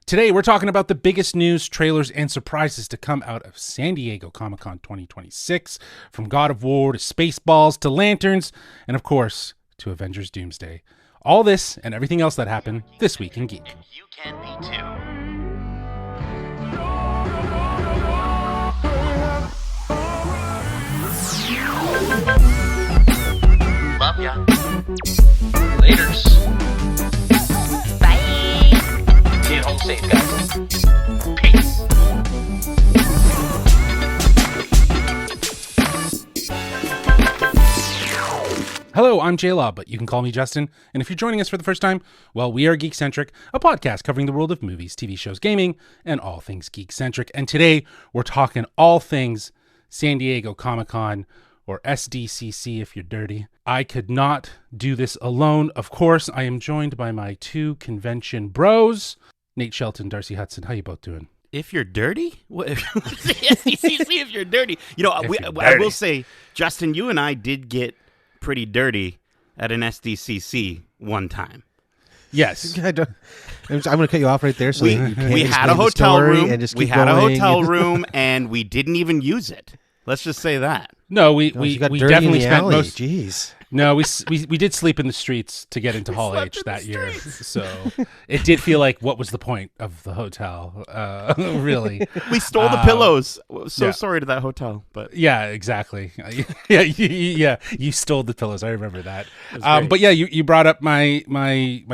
Today, we're talking about the biggest news, trailers, and surprises to come out of San Diego Comic-Con 2026, from God of War to Spaceballs to Lanterns, and of course, to Avengers Doomsday. All this and everything else that happened this week in Geek. And you can be too. Love ya. Laters. Bye. Get home safe, guys. Peace. Hello, I'm J-Law, but you can call me Justin. And if you're joining us for the first time, well, we are Geek-Centric, a podcast covering the world of movies, TV shows, gaming, and all things geek-centric. And today, we're talking all things San Diego Comic-Con, or SDCC if you're dirty. I could not do this alone. Of course, I am joined by my two convention bros, Nate Shelton, Darcy Hudson. How you both doing? If you're dirty? What? SDCC if you're dirty. You know, I will say, Justin, you and I did get pretty dirty at an SDCC one time. Yes. I'm going to cut you off right there. So We had had a hotel room. We had a hotel room, and we didn't even use it. Let's just say that. No, we got dirty definitely in the spent alley. most. Jeez. No, we did sleep in the streets to get into Hall H that year. So it did feel like, what was the point of the hotel? Really. We stole the pillows. So yeah. sorry to that hotel, but Yeah, exactly. Yeah, you stole the pillows. I remember that. great. But yeah, you brought up my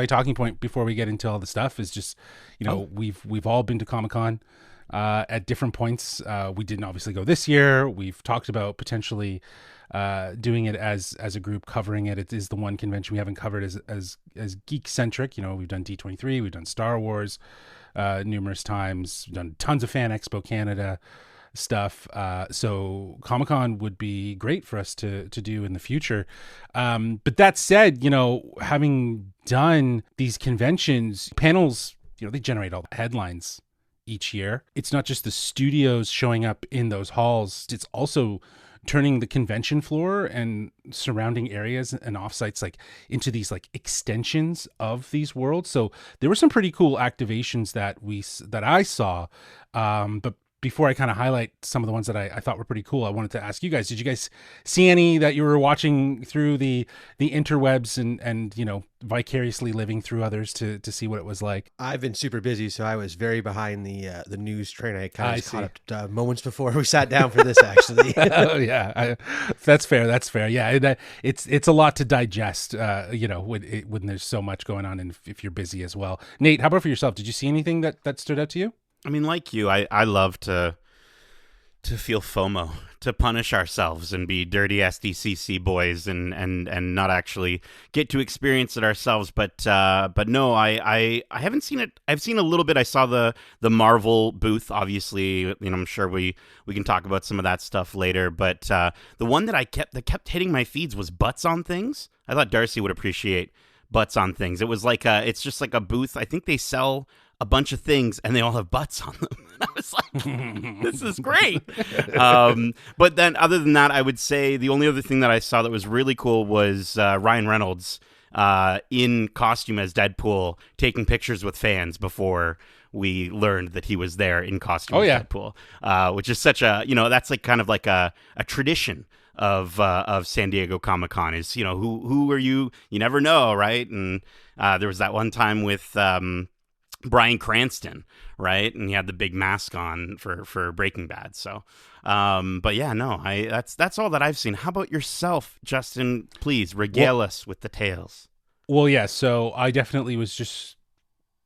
talking point before we get into all the stuff is just, we've all been to Comic-Con at different points. We didn't obviously go this year. We've talked about potentially doing it as a group, covering it. It is the one convention we haven't covered as geek-centric. We've done D23, we've done Star Wars numerous times, we've done tons of Fan Expo Canada stuff. So Comic-Con would be great for us to do in the future. But that said, having done these conventions, panels, they generate all the headlines each year. It's not just the studios showing up in those halls. It's also turning the convention floor and surrounding areas and offsites into these extensions of these worlds. So there were some pretty cool activations that I saw. But before I kind of highlight some of the ones that I thought were pretty cool, I wanted to ask you guys, did you guys see any that you were watching through the interwebs and vicariously living through others to see what it was like? I've been super busy, so I was very behind the news train. I kind I of see. caught up moments before we sat down for this, actually. Oh yeah, that's fair. Yeah, it's a lot to digest. When there's so much going on, and if you're busy as well. Nate, how about for yourself? Did you see anything that stood out to you? I mean, like you, I love to feel FOMO, to punish ourselves and be dirty SDCC boys and not actually get to experience it ourselves. But no, I haven't seen it. I've seen a little bit. I saw the Marvel booth, obviously. I'm sure we can talk about some of that stuff later. But the one that kept hitting my feeds was Butts on Things. I thought Darcy would appreciate Butts on Things. It was it's just like a booth. I think they sell a bunch of things and they all have butts on them. And I was like, this is great. But then other than that, I would say the only other thing that I saw that was really cool was Ryan Reynolds in costume as Deadpool taking pictures with fans before we learned that he was there in costume as Deadpool, which is such a, that's kind of like a tradition of San Diego Comic-Con is, who are you? You never know, right? And there was that one time with Bryan Cranston, right? And he had the big mask on for Breaking Bad. So, but yeah, no, that's all that I've seen. How about yourself, Justin? Please regale us with the tales. Well, yeah. So I definitely was just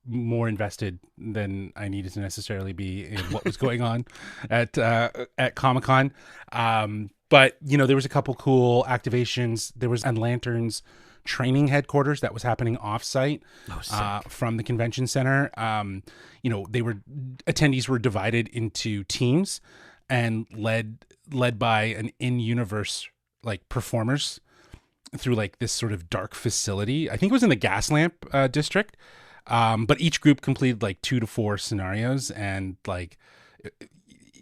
more invested than I needed to necessarily be in what was going on at Comic-Con. But there was a couple cool activations. There was Lanterns training headquarters that was happening off-site from the convention center. Attendees were divided into teams and led by an in-universe performers through this sort of dark facility. I think it was in the Gaslamp district. But each group completed 2 to 4 scenarios, and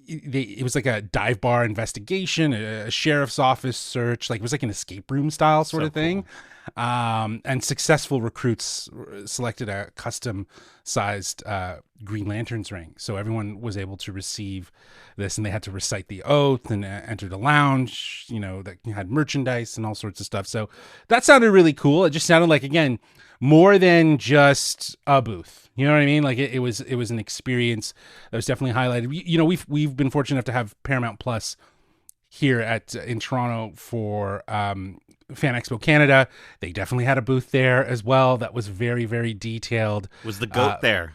it was like a dive bar investigation, a sheriff's office search. It was like an escape room style sort of thing. And successful recruits selected a custom-sized Green Lantern's ring. So everyone was able to receive this, and they had to recite the oath and enter the lounge, that had merchandise and all sorts of stuff. So that sounded really cool. It just sounded like, again, more than just a booth. You know what I mean? Like it was an experience that was definitely highlighted. We've been fortunate enough to have Paramount Plus here in Toronto for Fan Expo Canada. They definitely had a booth there as well that was very, very detailed. Was the goat there?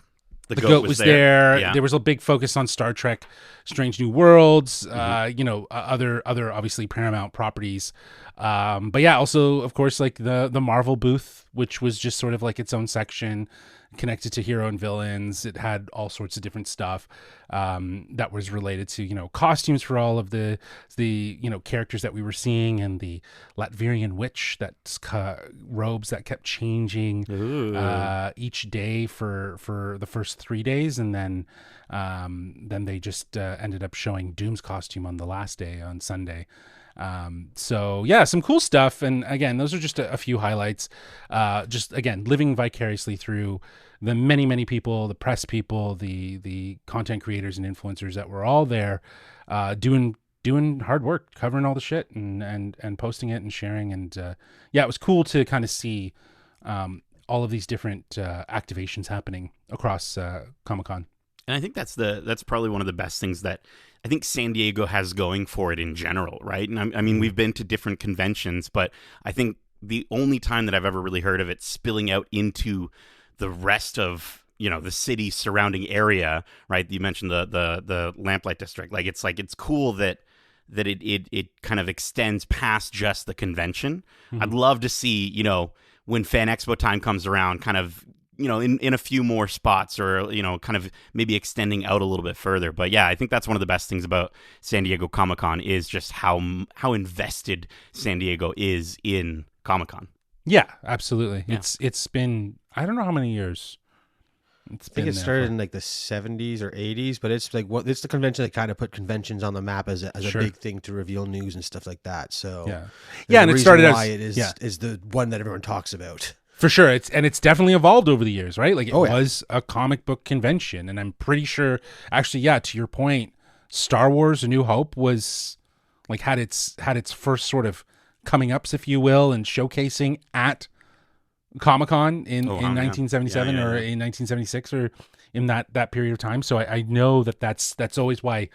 The goat was there. Yeah. There was a big focus on Star Trek, Strange New Worlds, other obviously Paramount properties. But yeah, also, of course, like the Marvel booth, which was just sort of like its own section connected to hero and villains. It had all sorts of different stuff that was related to, costumes for all of the characters that we were seeing, and the Latvian witch robes that kept changing each day for the first 3 days, and then they just ended up showing Doom's costume on the last day, on Sunday. So yeah, some cool stuff. And again, those are just a few highlights. Just again, living vicariously through the many, many people, the press people, the content creators and influencers that were all there, doing hard work, covering all the shit and posting it and sharing. And, yeah, it was cool to kind of see, all of these different, activations happening across, Comic-Con. And I think that's probably one of the best things that I think San Diego has going for it in general, right? And I mean, we've been to different conventions, but I think the only time that I've ever really heard of it spilling out into the rest of, the city surrounding area, right? You mentioned the Lamplight District. It's cool that it kind of extends past just the convention. Mm-hmm. I'd love to see, when Fan Expo time comes around, kind of, in a few more spots, or, kind of maybe extending out a little bit further. But yeah, I think that's one of the best things about San Diego Comic-Con is just how invested San Diego is in Comic-Con. Yeah, absolutely. Yeah. It's been, I don't know how many years. I think it started in like the 70s or 80s, but it's like it's the convention that kind of put conventions on the map as a big thing to reveal news and stuff like that. So yeah, and it started why it is the one that everyone talks about. For sure. It's definitely evolved over the years, right? Like it was a comic book convention, and I'm pretty sure, actually, yeah, to your point, Star Wars: A New Hope was like had its first sort of coming ups, if you will, and showcasing at Comic-Con in 1977 or in 1976 or in that period of time. So I know that's always why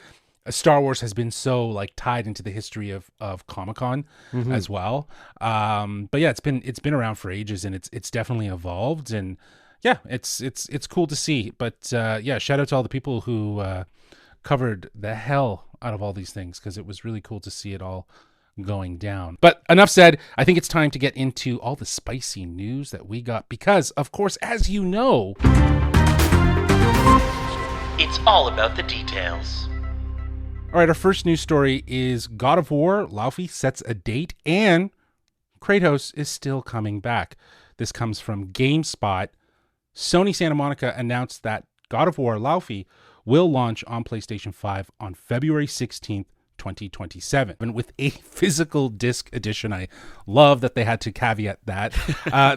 Star Wars has been so like tied into the history of Comic-Con as well. But yeah, it's been around for ages, and it's definitely evolved, and yeah, it's cool to see. But yeah, shout out to all the people who covered the hell out of all these things, because it was really cool to see it all going down. But enough said. I think it's time to get into all the spicy news that we got, because of course, as you know, it's all about the details. All right, our first news story is God of War, Laufey sets a date, and Kratos is still coming back. This comes from GameSpot. Sony Santa Monica announced that God of War, Laufey will launch on PlayStation 5 on February 16th, 2027, and with a physical disc edition. I love that they had to caveat that.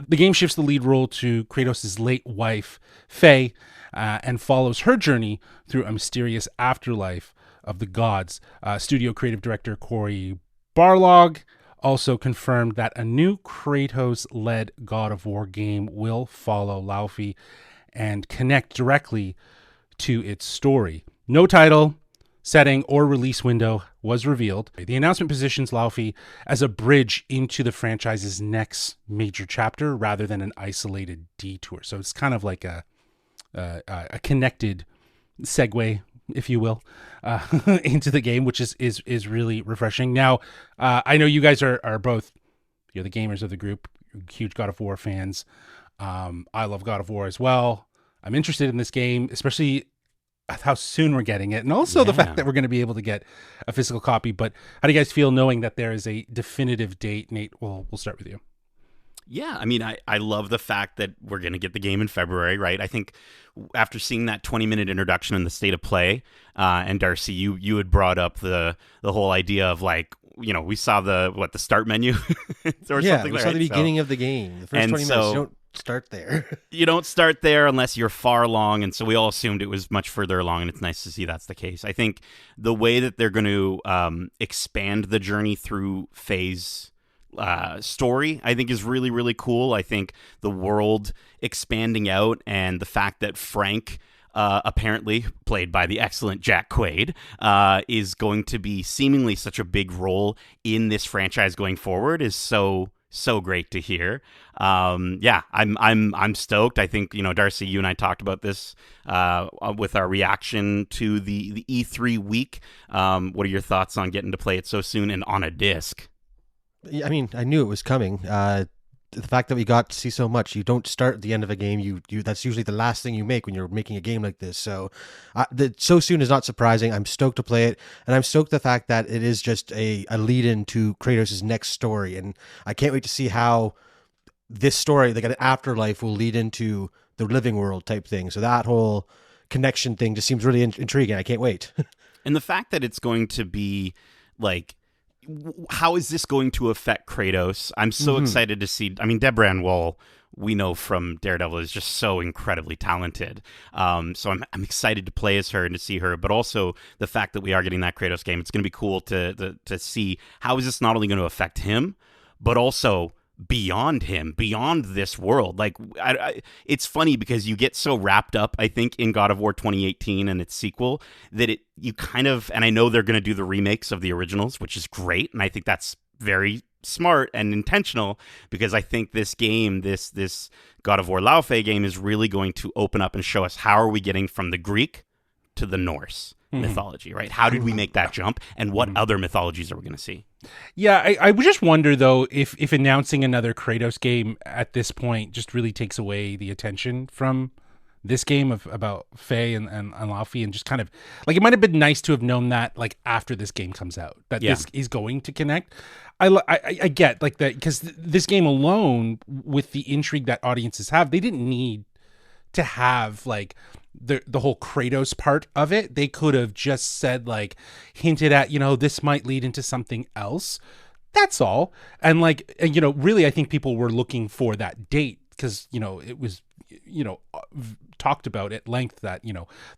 The game shifts the lead role to Kratos' late wife, Faye, and follows her journey through a mysterious afterlife of the gods. Studio creative director Cory Barlog also confirmed that a new Kratos-led God of War game will follow Laufey and connect directly to its story. No title, setting, or release window was revealed. The announcement positions Laufey as a bridge into the franchise's next major chapter rather than an isolated detour. So it's kind of like a connected segue, if you will, into the game, which is really refreshing. Now, I know you guys are both, you're the gamers of the group, huge God of War fans. I love God of War as well. I'm interested in this game, especially how soon we're getting it, and also the fact that we're going to be able to get a physical copy. But how do you guys feel knowing that there is a definitive date? Nate, we'll start with you. Yeah, I mean, I love the fact that we're going to get the game in February, right? I think after seeing that 20-minute introduction in the state of play, and Darcy, you had brought up the whole idea of like, we saw the start menu or yeah, something. We saw the beginning of the game. The first 20 minutes, you don't start there. You don't start there unless you're far along, and so we all assumed it was much further along, and it's nice to see that's the case. I think the way that they're going to expand the journey through Faye's story, I think, is really, really cool. I think the world expanding out and the fact that Frank, apparently played by the excellent Jack Quaid, is going to be seemingly such a big role in this franchise going forward is so great to hear. I'm stoked. I think, Darcy, you and I talked about this with our reaction to the E3 week. What are your thoughts on getting to play it so soon and on a disc? I mean, I knew it was coming. The fact that we got to see so much, you don't start at the end of a game. You that's usually the last thing you make when you're making a game like this. So, so soon is not surprising. I'm stoked to play it, and I'm stoked the fact that it is just a lead in to Kratos' next story, and I can't wait to see how this story, like an afterlife, will lead into the living world type thing. So that whole connection thing just seems really intriguing. I can't wait. And the fact that it's going to be like, how is this going to affect Kratos? I'm so excited to see. I mean, Debran Wall, we know from Daredevil, is just so incredibly talented. So I'm excited to play as her and to see her, but also the fact that we are getting that Kratos game. It's going to be cool to see how is this not only going to affect him, but also beyond him, beyond this world. Like, it's funny because you get so wrapped up, I think, in God of War 2018 and its sequel that you kind of, and I know they're going to do the remakes of the originals, which is great, and I think that's very smart and intentional, because I think this game, this God of War Laufey game, is really going to open up and show us how are we getting from the Greek to the Norse mythology, right? How did we make that jump, and what other mythologies are we going to see? Yeah, I would just wonder, though, if announcing another Kratos game at this point just really takes away the attention from this game about Faye and Laufey, and just kind of, like, it might have been nice to have known that, like, after this game comes out, that this is going to connect. I get, like, that, because this game alone, with the intrigue that audiences have, they didn't need to have, like, the whole Kratos part of it. They could have just said, like, hinted at, this might lead into something else. That's all. And, like, really, I think people were looking for that date because, it was, talked about at length that,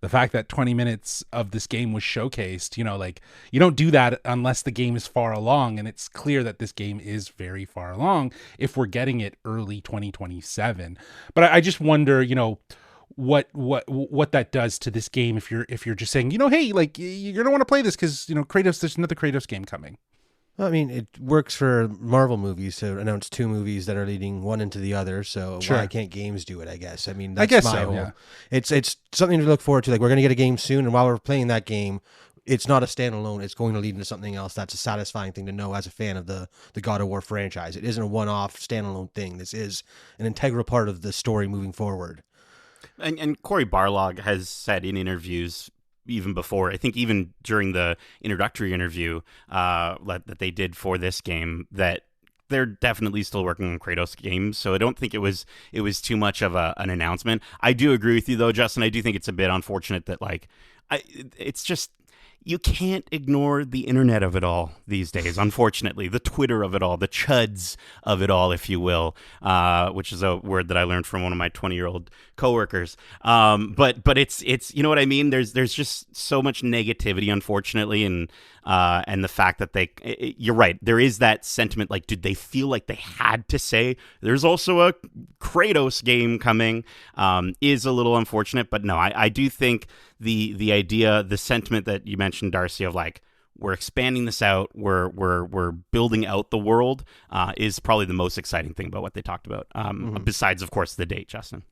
the fact that 20 minutes of this game was showcased, like, you don't do that unless the game is far along. And it's clear that this game is very far along if we're getting it early 2027. But I just wonder, what that does to this game if you're just saying, hey, like, you're gonna want to play this because Kratos, there's another Kratos game coming. Well, I mean, it works for Marvel movies to announce two movies that are leading one into the other. So why can't games do it? I guess. I mean, that's my whole. Yeah. It's something to look forward to. Like, we're gonna get a game soon, and while we're playing that game, it's not a standalone. It's going to lead into something else. That's a satisfying thing to know as a fan of the God of War franchise. It isn't a one-off standalone thing. This is an integral part of the story moving forward. And Cory Barlog has said in interviews, even before, I think even during the introductory interview that they did for this game, that they're definitely still working on Kratos games. So I don't think it was too much of an announcement. I do agree with you, though, Justin. I do think it's a bit unfortunate that, like, it's just, you can't ignore the internet of it all these days, unfortunately. The Twitter of it all, the chuds of it all, if you will, which is a word that I learned from one of my 20-year-old coworkers. But it's you know what I mean? There's just so much negativity, unfortunately, and the fact that you're right, there is that sentiment, like, did they feel like they had to say there's also a Kratos game coming, is a little unfortunate. But no, I do think the idea, the sentiment that you mentioned, Darcy, of, like, we're expanding this out, we're building out the world, is probably the most exciting thing about what they talked about, besides, of course, the date, Justin.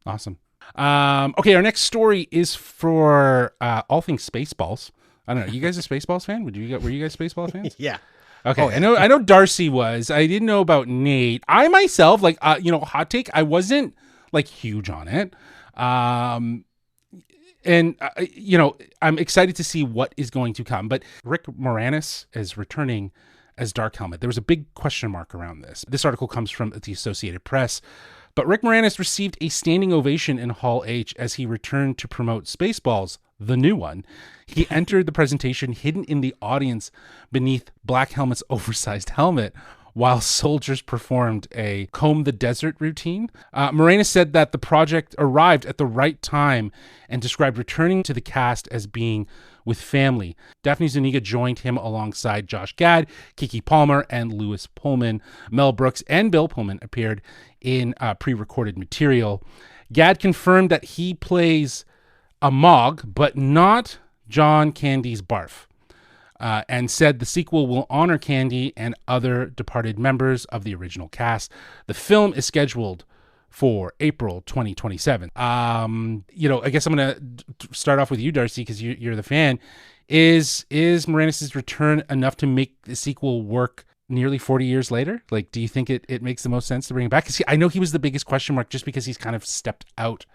Awesome. Okay, our next story is for all things Spaceballs. I don't know. You guys a Spaceballs fan? Were you guys Spaceballs fans? Yeah. Okay. Oh, yeah. I know Darcy was. I didn't know about Nate. I myself, like, hot take, I wasn't, like, huge on it. And I'm excited to see what is going to come. But Rick Moranis is returning as Dark Helmet. There was a big question mark around this. This article comes from the Associated Press. But Rick Moranis received a standing ovation in Hall H as he returned to promote Spaceballs, the new one. He entered the presentation hidden in the audience beneath Black Helmet's oversized helmet while soldiers performed a comb the desert routine. Moranis said that the project arrived at the right time and described returning to the cast as being with family. Daphne Zuniga joined him alongside Josh Gad, Kiki Palmer, and Lewis Pullman. Mel Brooks and Bill Pullman appeared in pre-recorded material. Gad confirmed that he plays a Mog, but not John Candy's Barf, and said the sequel will honor Candy and other departed members of the original cast. The film is scheduled for April 2027. I guess I'm going to start off with you, Darcy, because you're the fan. Is Moranis' return enough to make the sequel work nearly 40 years later? Like, do you think it makes the most sense to bring it back? Because I know he was the biggest question mark just because he's kind of stepped out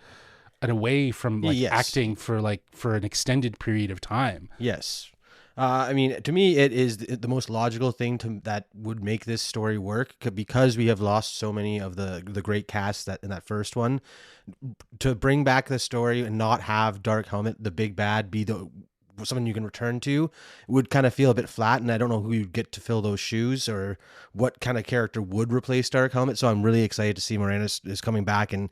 and away from acting for an extended period of time. Yes. To me, it is the most logical thing that would make this story work because we have lost so many of the great cast that in that first one. To bring back the story and not have Dark Helmet, the big bad, be someone you can return to would kind of feel a bit flat, and I don't know who you'd get to fill those shoes or what kind of character would replace Dark Helmet. So I'm really excited to see Moranis is coming back, and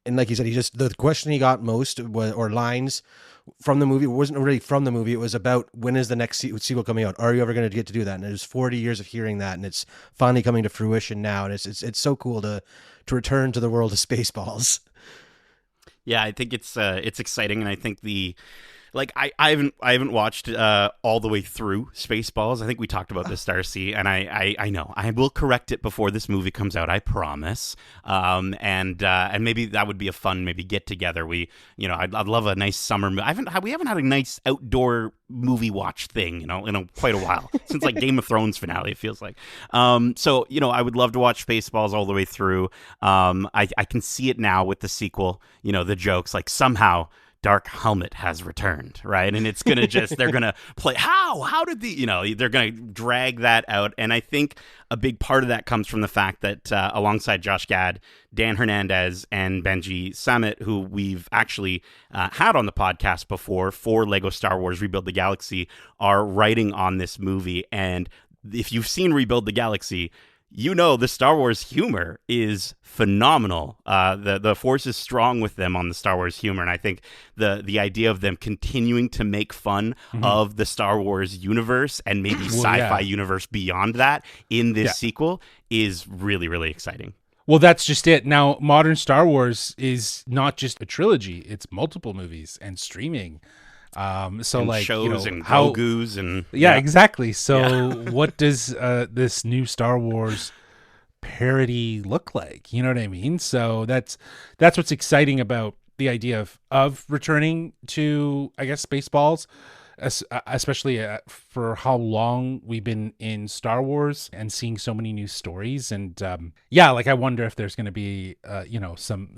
like you said, the question he got most or lines from the movie wasn't really from the movie. It was about when is the next sequel coming out? Are you ever going to get to do that? And it was 40 years of hearing that, and it's finally coming to fruition now. And it's so cool to return to the world of Spaceballs. Yeah, I think it's exciting, and I think I haven't watched all the way through Spaceballs. I think we talked about this, Darcy, and I know I will correct it before this movie comes out. I promise. And maybe that would be a fun get together. I'd love a nice summer. We haven't had a nice outdoor movie watch thing, in quite a while since like Game of Thrones finale. It feels like. So I would love to watch Spaceballs all the way through. I can see it now with the sequel. The jokes like somehow Dark Helmet has returned, right? And it's gonna they're gonna play how did they're gonna drag that out. And I think a big part of that comes from the fact that alongside Josh Gad, Dan Hernandez and Benji Samit, who we've actually had on the podcast before for Lego Star Wars Rebuild the Galaxy, are writing on this movie. And if you've seen Rebuild the Galaxy, the Star Wars humor is phenomenal. The Force is strong with them on the Star Wars humor, and I think the idea of them continuing to make fun of the Star Wars universe and maybe sci-fi universe beyond that in this sequel is really, really exciting. Well, that's just it. Now, modern Star Wars is not just a trilogy; it's multiple movies and streaming. And shows and Grogu's and exactly. So what does this new Star Wars parody look like? You know what I mean? So that's what's exciting about the idea of returning to, I guess, Spaceballs, especially for how long we've been in Star Wars and seeing so many new stories. And I wonder if there's going to be some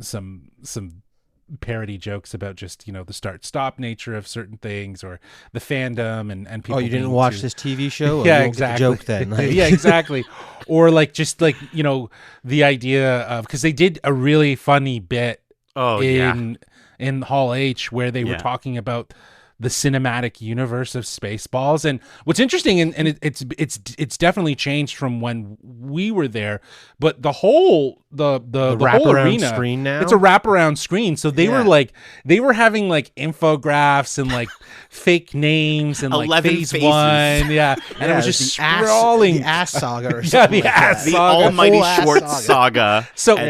parody jokes about just the start-stop nature of certain things or the fandom and people. Oh, you didn't watch this TV show? Yeah, exactly. Joke then. Yeah, exactly. Or the idea of, because they did a really funny bit in Hall H where they were talking about the cinematic universe of Spaceballs. And what's interesting, and it's definitely changed from when we were there, but the whole whole arena screen now, it's a wraparound screen. So they were having like infographics and like fake names and like phase faces. 1, and it was just sprawling the ass saga or something. The ass the saga. Almighty Schwartz saga. So and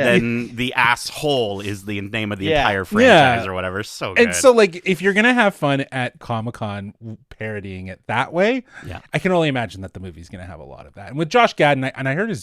then the asshole is the name of the entire franchise or whatever. So good. And so like if you're gonna have fun at Comic-Con parodying it that way, I can only imagine that the movie's gonna have a lot of that. And with Josh Gad, and I heard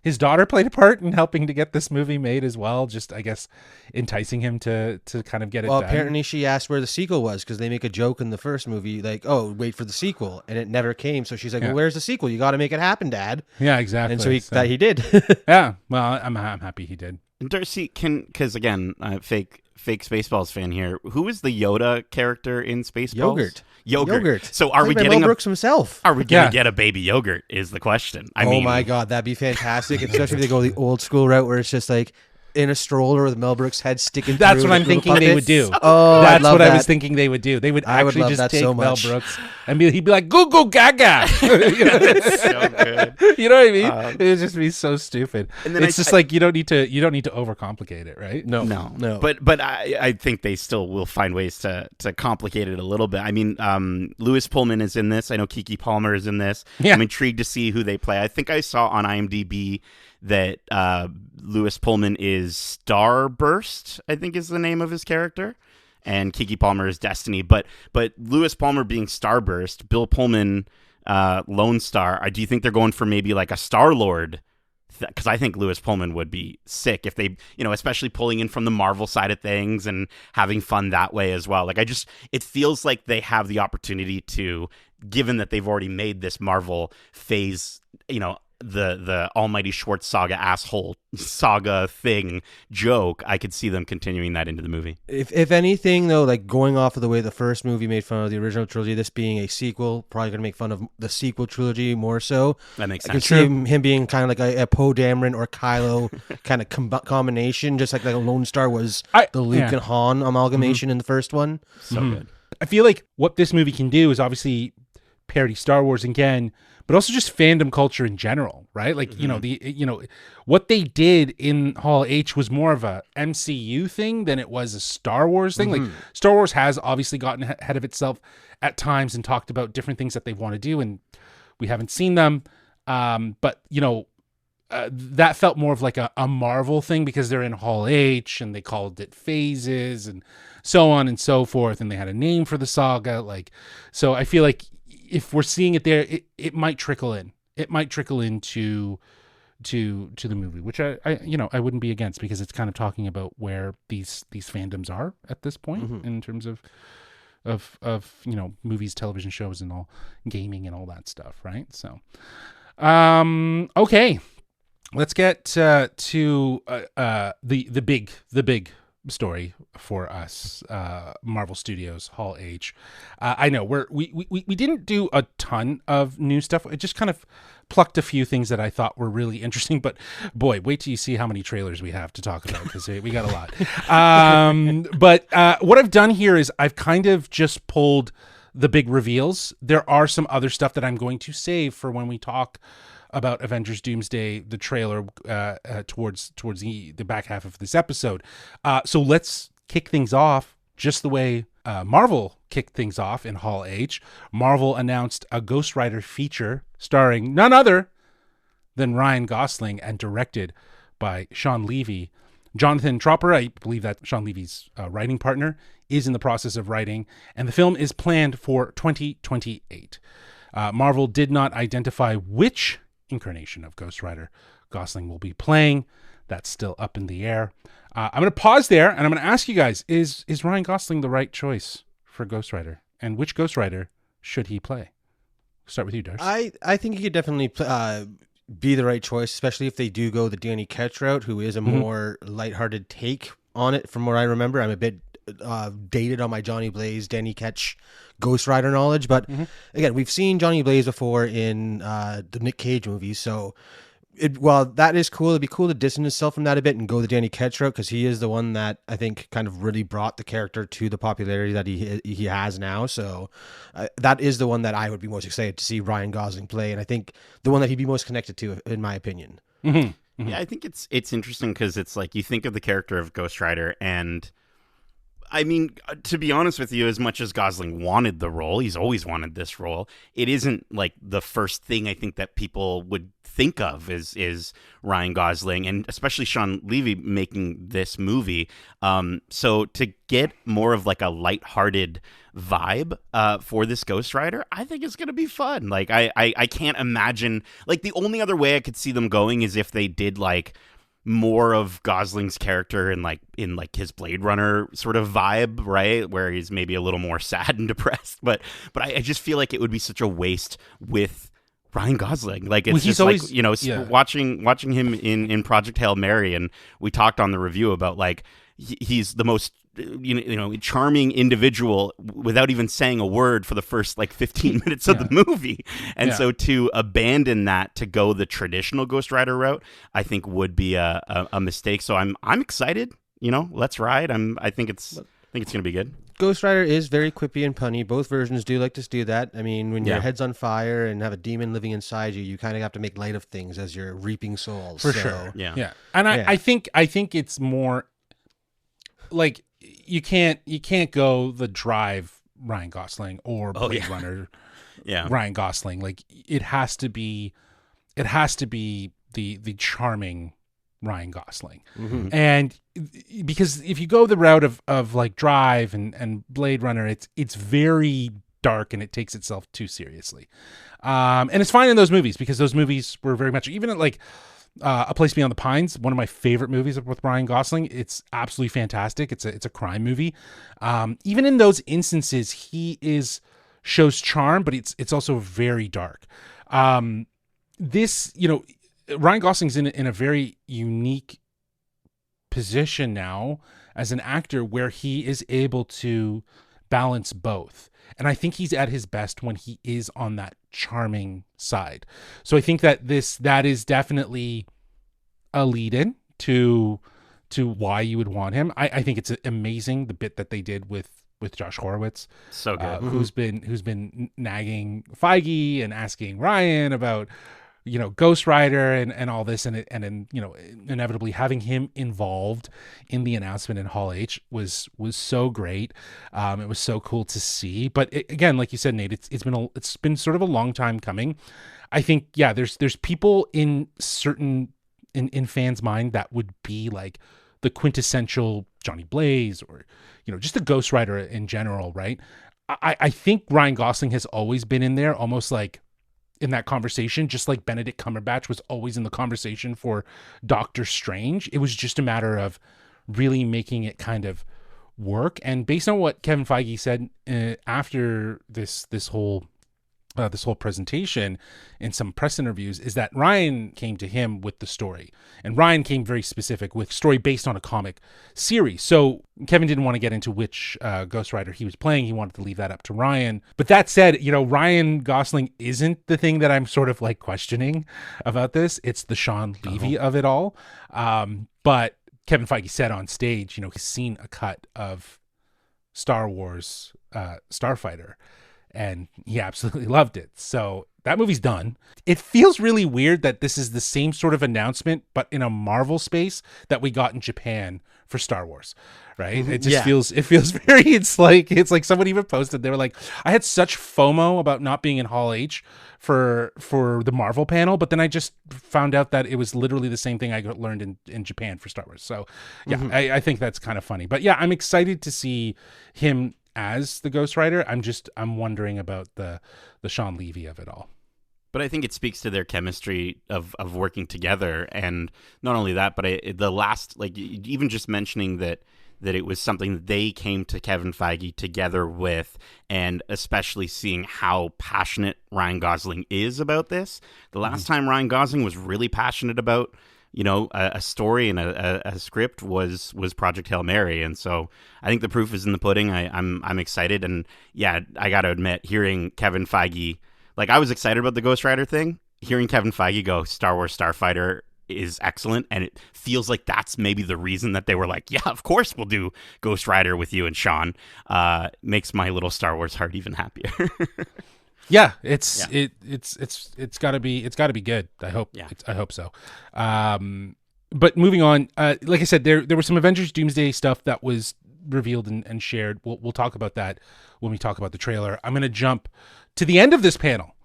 his daughter played a part in helping to get this movie made as well, just I guess enticing him to kind of get it done. Well, apparently she asked where the sequel was because they make a joke in the first movie like, oh, wait for the sequel, and it never came. So she's like, well, where's the sequel? You got to make it happen, Dad. Yeah, exactly. And so he did. Yeah, well, I'm happy he did. Darcy, because again, fake Spaceballs fan here. Who is the Yoda character in Spaceballs? Yogurt. So are we getting Mel Brooks himself? Are we gonna get a baby yogurt? Is the question. I mean, my God, that'd be fantastic. Especially if they go the old school route where it's just like in a stroller with Mel Brooks' head sticking That's through what I'm the little thinking they would puppets. do. Oh, That's what I was that. thinking they would do. They would I would actually love just that take so Mel much. Brooks and he'd be like, "Goo goo gaga." You know? It's so good. You know what I mean? It would just be so stupid. And then it's just like you don't need to overcomplicate it, right? No. But I think they still will find ways to complicate it a little bit. I mean, Lewis Pullman is in this. I know Keke Palmer is in this. Yeah. I'm intrigued to see who they play. I think I saw on IMDb that Lewis Pullman is Starburst, I think is the name of his character, and Keke Palmer is Destiny. But Lewis Palmer being Starburst, Bill Pullman Lone Star. Do you think they're going for maybe like a Star-Lord? Because I think Lewis Pullman would be sick if they, especially pulling in from the Marvel side of things and having fun that way as well. Like it feels like they have the opportunity to, given that they've already made this Marvel phase, the almighty Schwartz saga asshole saga thing joke, I could see them continuing that into the movie. If anything, though, like going off of the way the first movie made fun of the original trilogy, this being a sequel, probably going to make fun of the sequel trilogy more so. That makes I can sense. see him being kind of like a Poe Dameron or Kylo kind of combination, just like a Lone Star was the Luke and Han amalgamation in the first one. So good. I feel like what this movie can do is obviously parody Star Wars again, but also just fandom culture in general, right? Like, what they did in Hall H was more of a MCU thing than it was a Star Wars thing. Like, Star Wars has obviously gotten ahead of itself at times and talked about different things that they want to do, and we haven't seen them. But that felt more of like a Marvel thing because they're in Hall H and they called it phases and so on and so forth, and they had a name for the saga. Like, so I feel like if we're seeing it there, it might trickle in. It might trickle into to the movie, which I wouldn't be against because it's kind of talking about where these fandoms are at this point in terms of movies, television shows, and all gaming and all that stuff, right? So, okay, let's get to the big story for us, Marvel Studios Hall H. I know we didn't do a ton of new stuff. I just kind of plucked a few things that I thought were really interesting, but boy, wait till you see how many trailers we have to talk about because we got a lot. But what I've done here is I've kind of just pulled the big reveals. There are some other stuff that I'm going to save for when we talk about Avengers Doomsday, the trailer, towards the back half of this episode. So let's kick things off just the way Marvel kicked things off in Hall H. Marvel announced a Ghost Rider feature starring none other than Ryan Gosling and directed by Sean Levy. Jonathan Tropper, I believe that's Sean Levy's writing partner, is in the process of writing, and the film is planned for 2028. Marvel did not identify which incarnation of Ghost Rider Gosling will be playing. That's still up in the air. I'm going to pause there and I'm going to ask you guys, is Ryan Gosling the right choice for Ghost Rider? And which Ghost Rider should he play? Start with you, Darcy. I think he could definitely be the right choice, especially if they do go the Danny Ketch route, who is a more lighthearted take on it. From what I remember, I'm a bit dated on my Johnny Blaze, Danny Ketch Ghost Rider knowledge, but again, we've seen Johnny Blaze before in the Nick Cage movies, so while that is cool, it'd be cool to distance himself from that a bit and go the Danny Ketch route, because he is the one that I think kind of really brought the character to the popularity that he has now. So that is the one that I would be most excited to see Ryan Gosling play, and I think the one that he'd be most connected to, in my opinion. Yeah, I think it's interesting because it's like you think of the character of Ghost Rider, and I mean, to be honest with you, as much as Gosling wanted the role, he's always wanted this role, it isn't like the first thing I think that people would think of is Ryan Gosling, and especially Sean Levy making this movie. So to get more of like a lighthearted vibe for this Ghost Rider, I think it's going to be fun. Like I can't imagine, like the only other way I could see them going is if they did like more of Gosling's character in his Blade Runner sort of vibe, right? Where he's maybe a little more sad and depressed. But I just feel like it would be such a waste with Ryan Gosling. Like it's just always, like, watching him in Project Hail Mary, and we talked on the review about like, he's the most charming individual without even saying a word for the first like 15 minutes of the movie. And so to abandon that to go the traditional Ghost Rider route, I think would be a mistake. So I'm excited. Let's ride. I think it's going to be good. Ghost Rider is very quippy and punny. Both versions do like to do that. I mean, when your head's on fire and have a demon living inside you, you kind of have to make light of things as you're reaping souls. For sure. Yeah. And I think it's more like you can't go the Drive Ryan Gosling or Blade Runner Ryan Gosling. Like it has to be the charming Ryan Gosling. Mm-hmm. And because if you go the route of like Drive and Blade Runner, it's very dark and it takes itself too seriously. And it's fine in those movies because those movies were very much, even at like A Place Beyond the Pines, one of my favorite movies with Ryan Gosling. It's absolutely fantastic. It's a crime movie. Even in those instances, he shows charm, but it's also very dark. This, Ryan Gosling's in a very unique position now as an actor where he is able to balance both. And I think he's at his best when he is on that charming side. So I think that that is definitely a lead-in to why you would want him. I think it's amazing the bit that they did with Josh Horowitz, so good, who's been nagging Feige and asking Ryan about Ghost Rider and all this, and inevitably having him involved in the announcement in Hall H was so great. It was so cool to see. But again, like you said, Nate, it's been sort of a long time coming. I think there's people in fans' mind that would be like the quintessential Johnny Blaze or just the Ghost Rider in general, right? I think Ryan Gosling has always been in there, almost like in that conversation, just like Benedict Cumberbatch was always in the conversation for Doctor Strange. It was just a matter of really making it kind of work. And based on what Kevin Feige said after this whole presentation in some press interviews, is that Ryan came to him with the story, and Ryan came very specific with story based on a comic series. So Kevin didn't want to get into which Ghost Rider he was playing. He wanted to leave that up to Ryan. But that said, Ryan Gosling isn't the thing that I'm sort of like questioning about this. It's the Sean Levy of it all. But Kevin Feige said on stage, he's seen a cut of Star Wars Starfighter, and he absolutely loved it. So that movie's done. It feels really weird that this is the same sort of announcement, but in a Marvel space that we got in Japan for Star Wars, right? It just feels very, it's like someone even posted, they were like, I had such FOMO about not being in Hall H for the Marvel panel, but then I just found out that it was literally the same thing I learned in Japan for Star Wars. So I think that's kind of funny, but I'm excited to see him as the Ghost Rider. I'm wondering about the Sean Levy of it all. But I think it speaks to their chemistry of working together, and not only that, but the last, like, even just mentioning that it was something that they came to Kevin Feige together with, and especially seeing how passionate Ryan Gosling is about this. The last time Ryan Gosling was really passionate about a story and a script was Project Hail Mary. And so I think the proof is in the pudding. I'm excited. And I got to admit, hearing Kevin Feige, like, I was excited about the Ghost Rider thing. Hearing Kevin Feige go Star Wars Starfighter is excellent. And it feels like that's maybe the reason that they were like, yeah, of course we'll do Ghost Rider with you and Sean. Makes my little Star Wars heart even happier. It's gotta be good. I hope so. But moving on, like I said, there was some Avengers Doomsday stuff that was revealed and shared. We'll talk about that when we talk about the trailer. I'm going to jump to the end of this panel,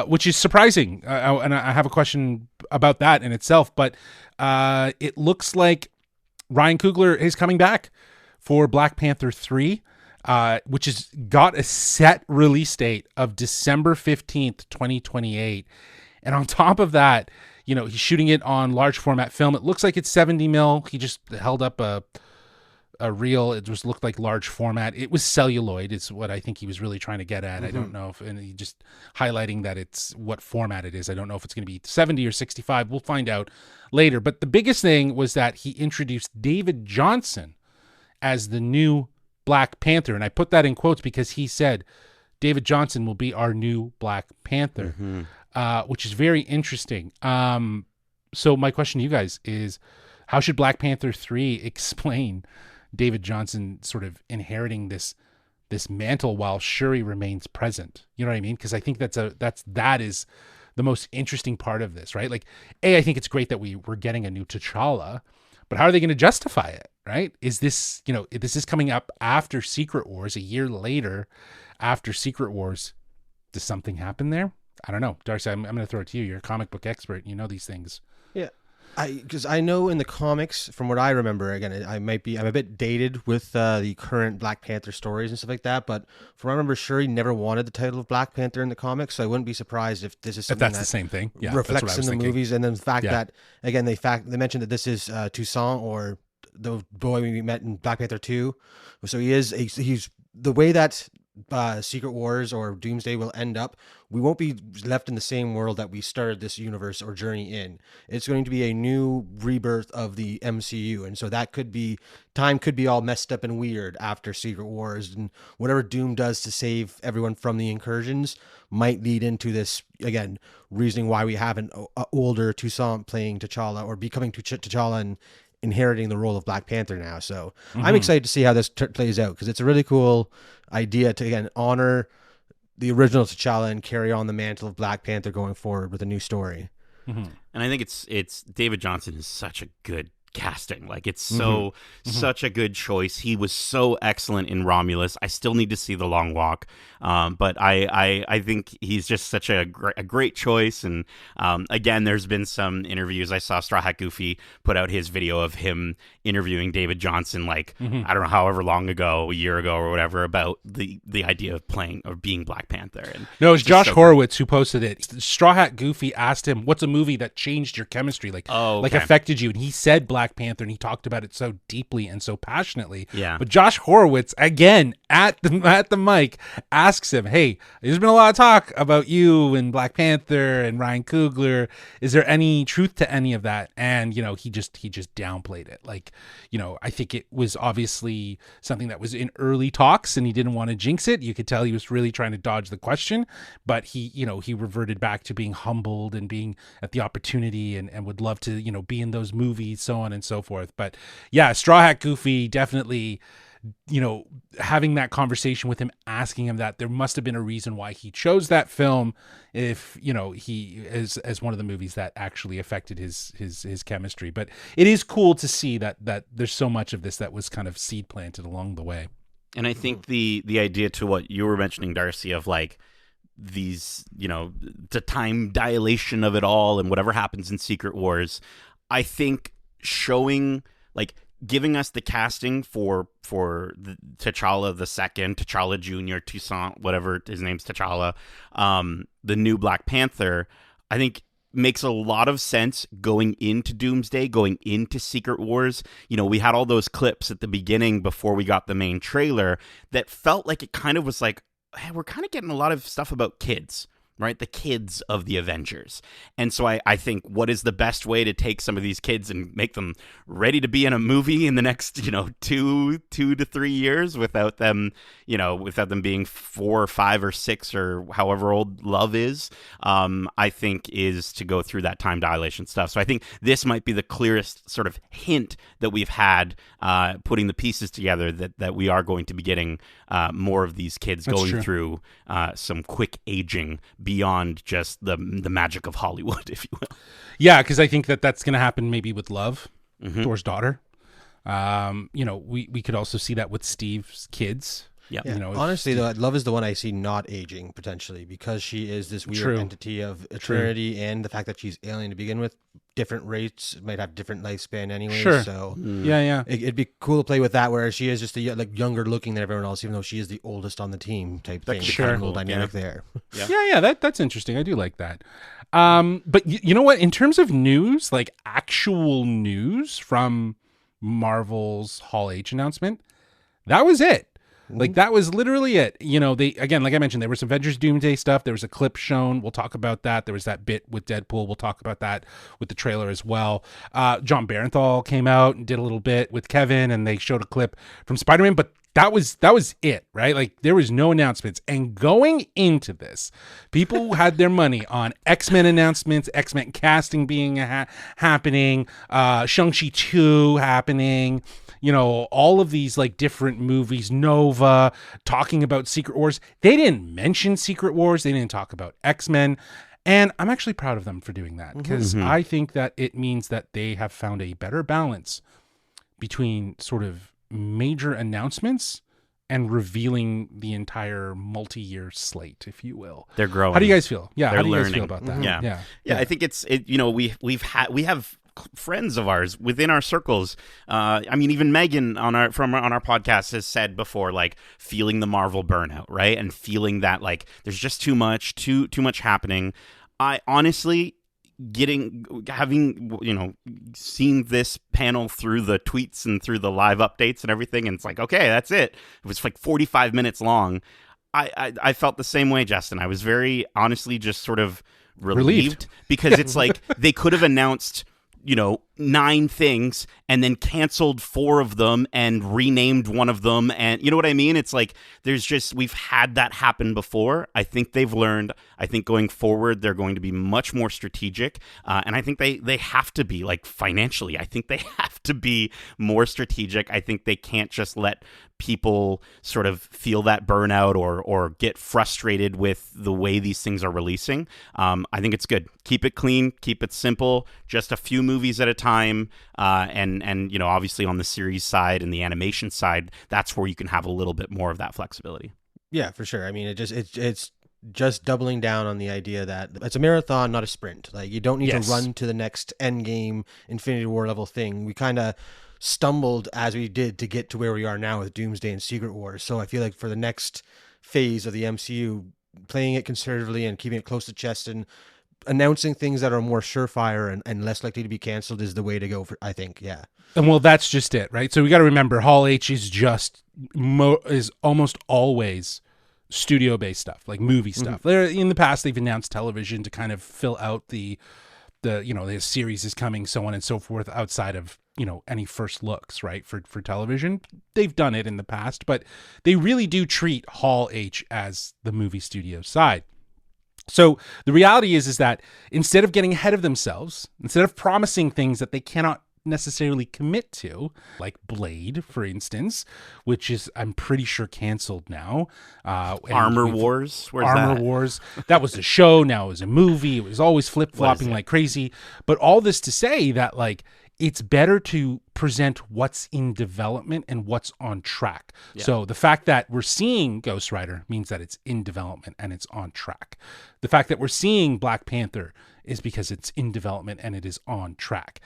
which is surprising. And I have a question about that in itself, but it looks like Ryan Coogler is coming back for Black Panther 3. Which has got a set release date of December 15th, 2028. And on top of that, he's shooting it on large format film. It looks like it's 70 mil. He just held up a a reel. It just looked like large format. It was celluloid. Is what I think he was really trying to get at. I don't know if, and he just highlighting that it's what format it is. I don't know if it's going to be 70 or 65. We'll find out later. But the biggest thing was that he introduced David Johnson as the new Black Panther, and I put that in quotes because he said David Johnson will be our new Black Panther, which is very interesting. So my question to you guys is, how should Black Panther 3 explain David Johnson sort of inheriting this mantle while Shuri remains present? You know what I mean? Because I think that is the most interesting part of this, right? Like, I think it's great that we're getting a new T'Challa, but how are they going to justify it, right? Is this, this is coming up after Secret Wars, a year later after Secret Wars. Does something happen there? I don't know. Darcy, I'm going to throw it to you. You're a comic book expert. You know these things. Yeah. Because I know in the comics, from what I remember, again, I'm a bit dated with the current Black Panther stories and stuff like that, but from what I remember, Shuri never wanted the title of Black Panther in the comics, so I wouldn't be surprised if this is something that's the same thing. Yeah, reflects in the movies, and then the fact that, again, they mentioned that this is Toussaint, or the boy we met in Black Panther 2, so he's the way that Secret Wars or Doomsday will end up, we won't be left in the same world that we started this universe or journey in. It's going to be a new rebirth of the MCU, and so that time could be all messed up and weird after Secret Wars, and whatever Doom does to save everyone from the incursions might lead into this, again, reasoning why we have an older Toussaint playing T'Challa, or becoming T'Challa and inheriting the role of Black Panther now. So I'm excited to see how this plays out, because it's a really cool idea to, again, honor the original T'Challa and carry on the mantle of Black Panther going forward with a new story. And I think it's David Johnson is such a good casting. Like, it's such a good choice. He was so excellent in Romulus. I still need to see The Long Walk, but I think he's just such a great choice. And again, there's been some interviews. I saw Straw Hat Goofy put out his video of him interviewing David Johnson, like, I don't know, however long ago, a year ago or whatever, about the idea of playing or being Black Panther. And no, it was Josh Horowitz who posted it. Straw Hat Goofy asked him, "What's a movie that changed your chemistry, like affected you?" And he said Black Panther, and he talked about it so deeply and so passionately. Yeah. But Josh Horowitz, again, at the mic, asks him, "Hey, there's been a lot of talk about you and Black Panther and Ryan Coogler. Is there any truth to any of that?" And he just downplayed it. Like, I think it was obviously something that was in early talks, and he didn't want to jinx it. You could tell he was really trying to dodge the question, but he reverted back to being humbled and being at the opportunity and would love to, be in those movies, so on and so forth. But yeah, Straw Hat Goofy definitely, having that conversation with him, asking him that there must have been a reason why he chose that film, if he as one of the movies that actually affected his chemistry. But it is cool to see that there's so much of this that was kind of seed planted along the way. And I think the idea to what you were mentioning, Darcy, of like these, the time dilation of it all and whatever happens in Secret Wars, I think showing, like, giving us the casting for the T'Challa the second, T'Challa Jr., Toussaint, whatever his name's, T'Challa, the new Black Panther, I think makes a lot of sense going into Doomsday, going into Secret Wars. We had all those clips at the beginning before we got the main trailer that felt like it kind of was like, hey, we're kind of getting a lot of stuff about kids, right? The kids of the Avengers. And so I think, what is the best way to take some of these kids and make them ready to be in a movie in the next, 2 to 3 years without them being 4 or 5 or 6 or however old Love is, I think is to go through that time dilation stuff. So I think this might be the clearest sort of hint that we've had, putting the pieces together, that we are going to be getting more of these kids going through some quick aging beyond just the magic of Hollywood, if you will. Yeah, because I think that's going to happen maybe with Love, Thor's daughter. We could also see that with Steve's kids. Yeah. Honestly, though, Love is the one I see not aging potentially, because she is this weird entity of eternity, and the fact that she's alien to begin with. Different rates might have different lifespan anyway. Sure. So it'd be cool to play with that, where she is just younger looking than everyone else, even though she is the oldest on the team type thing. Sure. Cool dynamic there. Yeah. That's interesting. I do like that. But you know what? In terms of news, like actual news from Marvel's Hall H announcement. That was it. Like, that was literally it. You know, they, again, like I mentioned, there was Avengers Doomsday stuff. There was a clip shown. We'll talk about that. There was that bit with Deadpool. We'll talk about that with the trailer as well. John Barenthal came out and did a little bit with Kevin, and they showed a clip from Spider-Man, but that was it, right? Like, there was no announcements. And going into this, people had their money on X-Men announcements, X-Men casting being happening, Shang-Chi 2 happening, you know, all of these like different movies, Nova, talking about Secret Wars. They didn't mention Secret Wars. They didn't talk about X-Men. And I'm actually proud of them for doing that, because I think that it means that they have found a better balance between sort of major announcements and revealing the entire multi-year slate, if you will. They're growing. How do you guys feel? Yeah, They're how do you learning. guys feel about that? Yeah. I think you know, we have friends of ours within our circles. I mean, even Megan on our podcast has said before, like, feeling the Marvel burnout, right? And feeling that like there's just too much happening. I honestly, having, you know, seen this panel through the tweets and through the live updates and everything, and it's like, okay, that's it. It was like 45 minutes long. I felt the same way, Justin. I was very honestly just sort of relieved. Because it's like they could have announced, you know, 9 things and then canceled 4 of them and renamed one of them, and you know what I mean? It's like we've had that happen before. I think they've learned. I think going forward they're going to be much more strategic, and I think they have to be, like, financially. I think they have to be more strategic. I think they can't just let people sort of feel that burnout or get frustrated with the way these things are releasing. I think it's good. Keep it clean, keep it simple, just a few movies at a time. And you know, obviously on the series side and the animation side, that's where you can have a little bit more of that flexibility. Yeah, for sure. I mean, it's just doubling down on the idea that it's a marathon, not a sprint. Like, you don't need to run to the next end game Infinity War level thing. We kind of stumbled as we did to get to where we are now with Doomsday and Secret Wars. So I feel like for the next phase of the MCU, playing it conservatively and keeping it close to chest and announcing things that are more surefire and less likely to be canceled is the way to go, for, I think. Yeah. And well, that's just it, right? So we got to remember, Hall H is just is almost always studio-based stuff, like movie stuff. There, in the past, they've announced television to kind of fill out the you know, the series is coming, so on and so forth, outside of, you know, any first looks, right, for television. They've done it in the past, but they really do treat Hall H as the movie studio side. So the reality is that instead of getting ahead of themselves, instead of promising things that they cannot necessarily commit to, like Blade, for instance, which is, I'm pretty sure, canceled now. Armor Wars? Where's Armor that? Wars. That was a show. Now it was a movie. It was always flip-flopping like crazy. But all this to say that, like, it's better to present what's in development and what's on track. Yeah. So the fact that we're seeing Ghost Rider means that it's in development and it's on track. The fact that we're seeing Black Panther is because it's in development and it is on track.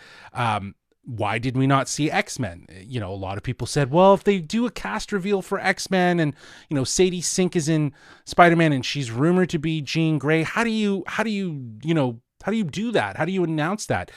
Why did we not see X-Men? You know, a lot of people said, well, if they do a cast reveal for X-Men and, you know, Sadie Sink is in Spider-Man and she's rumored to be Jean Grey, how do you do that? How do you announce that?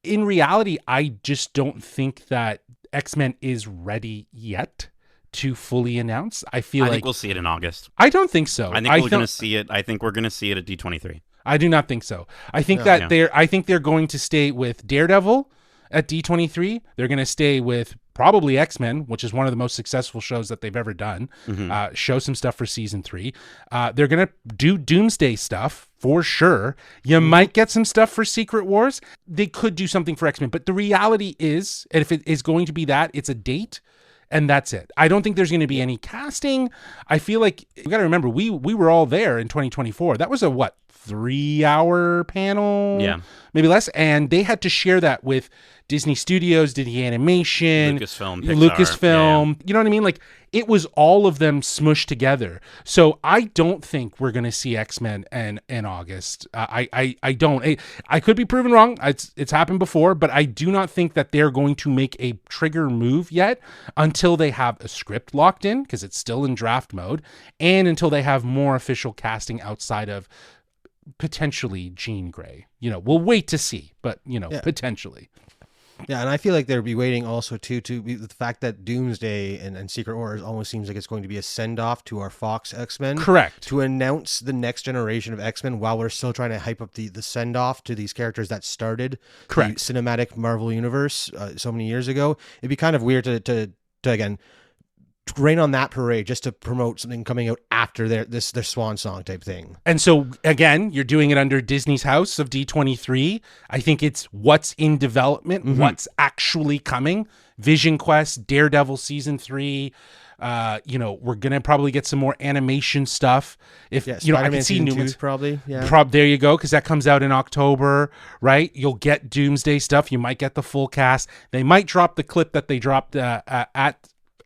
In reality, I just don't think that X-Men is ready yet to fully announce. I think we'll see it in August. I don't think so. I think we're going to see it. I think we're going to see it at D23. I do not think so. I think they're going to stay with Daredevil at D23. They're going to stay with probably X-Men, which is one of the most successful shows that they've ever done. Show some stuff for season 3. They're going to do Doomsday stuff for sure. You might get some stuff for Secret Wars. They could do something for X-Men, but the reality is, and if it is going to be that, it's a date. And that's it. I don't think there's going to be any casting. I feel like we got to remember, we were all there in 2024. That was a 3-hour panel? Yeah. Maybe less. And they had to share that with Disney Studios, Disney Animation, Lucasfilm. Yeah. You know what I mean? Like, it was all of them smushed together. So I don't think we're going to see X-Men in August. I don't. I could be proven wrong. It's happened before, but I do not think that they're going to make a trigger move yet until they have a script locked in, because it's still in draft mode, and until they have more official casting outside of potentially Jean Grey. You know, we'll wait to see, but, you know, potentially. Yeah, and I feel like they'll be waiting also too to be the fact that Doomsday and Secret Wars almost seems like it's going to be a send off to our Fox X-Men. Correct. To announce the next generation of X-Men while we're still trying to hype up the send off to these characters that started Correct. the cinematic Marvel universe so many years ago. It'd be kind of weird to again rain on that parade just to promote something coming out after their swan song type thing. And so again, you're doing it under Disney's house of D23. I think it's what's in development, what's actually coming. Vision Quest, Daredevil season 3. We're gonna probably get some more animation stuff. If I can see Newman's probably. Yeah. There you go, because that comes out in October, right? You'll get Doomsday stuff. You might get the full cast. They might drop the clip that they dropped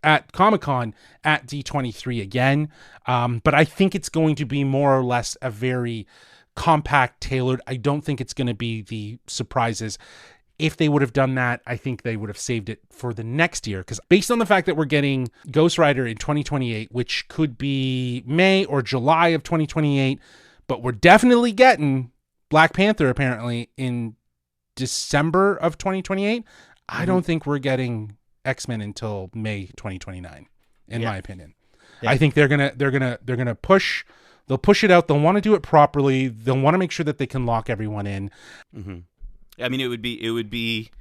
at Comic-Con at D23 again. But I think it's going to be more or less a very compact, tailored. I don't think it's going to be the surprises. If they would have done that, I think they would have saved it for the next year. Because based on the fact that we're getting Ghost Rider in 2028, which could be May or July of 2028, but we're definitely getting Black Panther apparently in December of 2028. I don't think we're getting X-Men until May 2029, in my opinion. Yeah. I think they're gonna push. They'll push it out. They'll want to do it properly. They'll want to make sure that they can lock everyone in. Mm-hmm. I mean, it would be.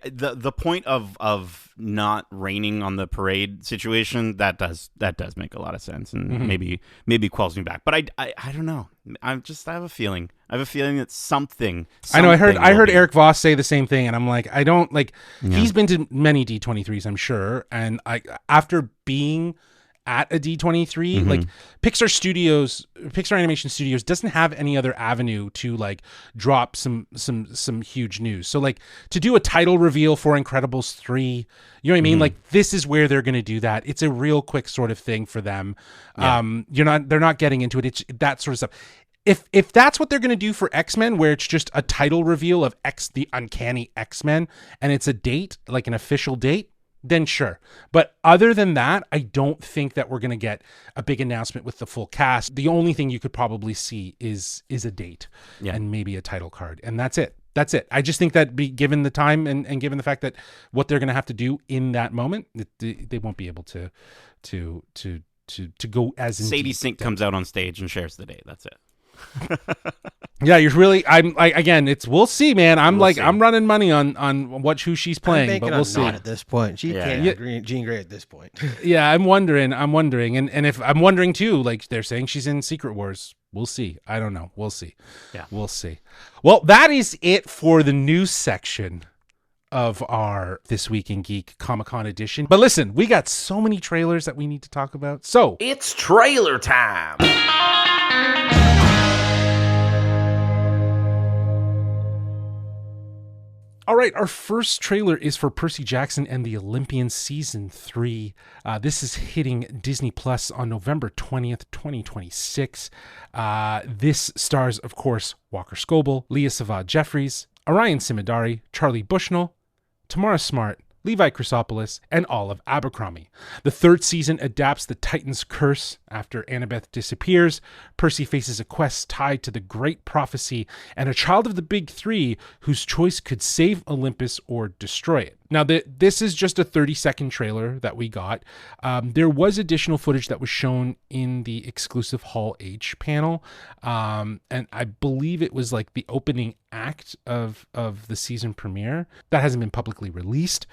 The point of not raining on the parade situation that does make a lot of sense, and maybe quells me back. But I don't know. I have a feeling. That something I know. I heard Eric Voss say the same thing, and I'm like, I don't like. Yeah. He's been to many D23s, I'm sure, and after being at a D23, like Pixar Animation Studios doesn't have any other avenue to like drop some huge news. So like to do a title reveal for Incredibles 3, you know what I mean? Like this is where they're going to do that. It's a real quick sort of thing for them. Yeah. They're not getting into it. It's that sort of stuff. If that's what they're going to do for X-Men, where it's just a title reveal of the Uncanny X-Men and it's a date, like an official date, then sure. But other than that, I don't think that we're going to get a big announcement with the full cast. The only thing you could probably see is a date and maybe a title card. And that's it. I just think that given the time and given the fact that what they're going to have to do in that moment, they won't be able to go as in Sadie Sink comes out on stage and shares the date. That's it. Yeah, you're really. We'll see, man. I'm running money on who she's playing, but we'll see. At this point, she can't Jean Grey at this point. Yeah, I'm wondering, and if I'm wondering too, like they're saying she's in Secret Wars. We'll see. I don't know. We'll see. Yeah, we'll see. Well, that is it for the news section of our This Week in Geek Comic-Con edition. But listen, we got so many trailers that we need to talk about. So it's trailer time. All right, our first trailer is for Percy Jackson and the Olympians Season 3. This is hitting Disney Plus on November 20th, 2026. This stars, of course, Walker Scobell, Leah Savad-Jeffries, Orion Simidari, Charlie Bushnell, Tamara Smart, Levi Chrysopoulos, and Olive Abercrombie. The third season adapts the Titan's curse. After Annabeth disappears, Percy faces a quest tied to the Great Prophecy and a child of the Big Three whose choice could save Olympus or destroy it. Now, this is just a 30-second trailer that we got. There was additional footage that was shown in the exclusive Hall H panel, and I believe it was like the opening act of the season premiere. That hasn't been publicly released.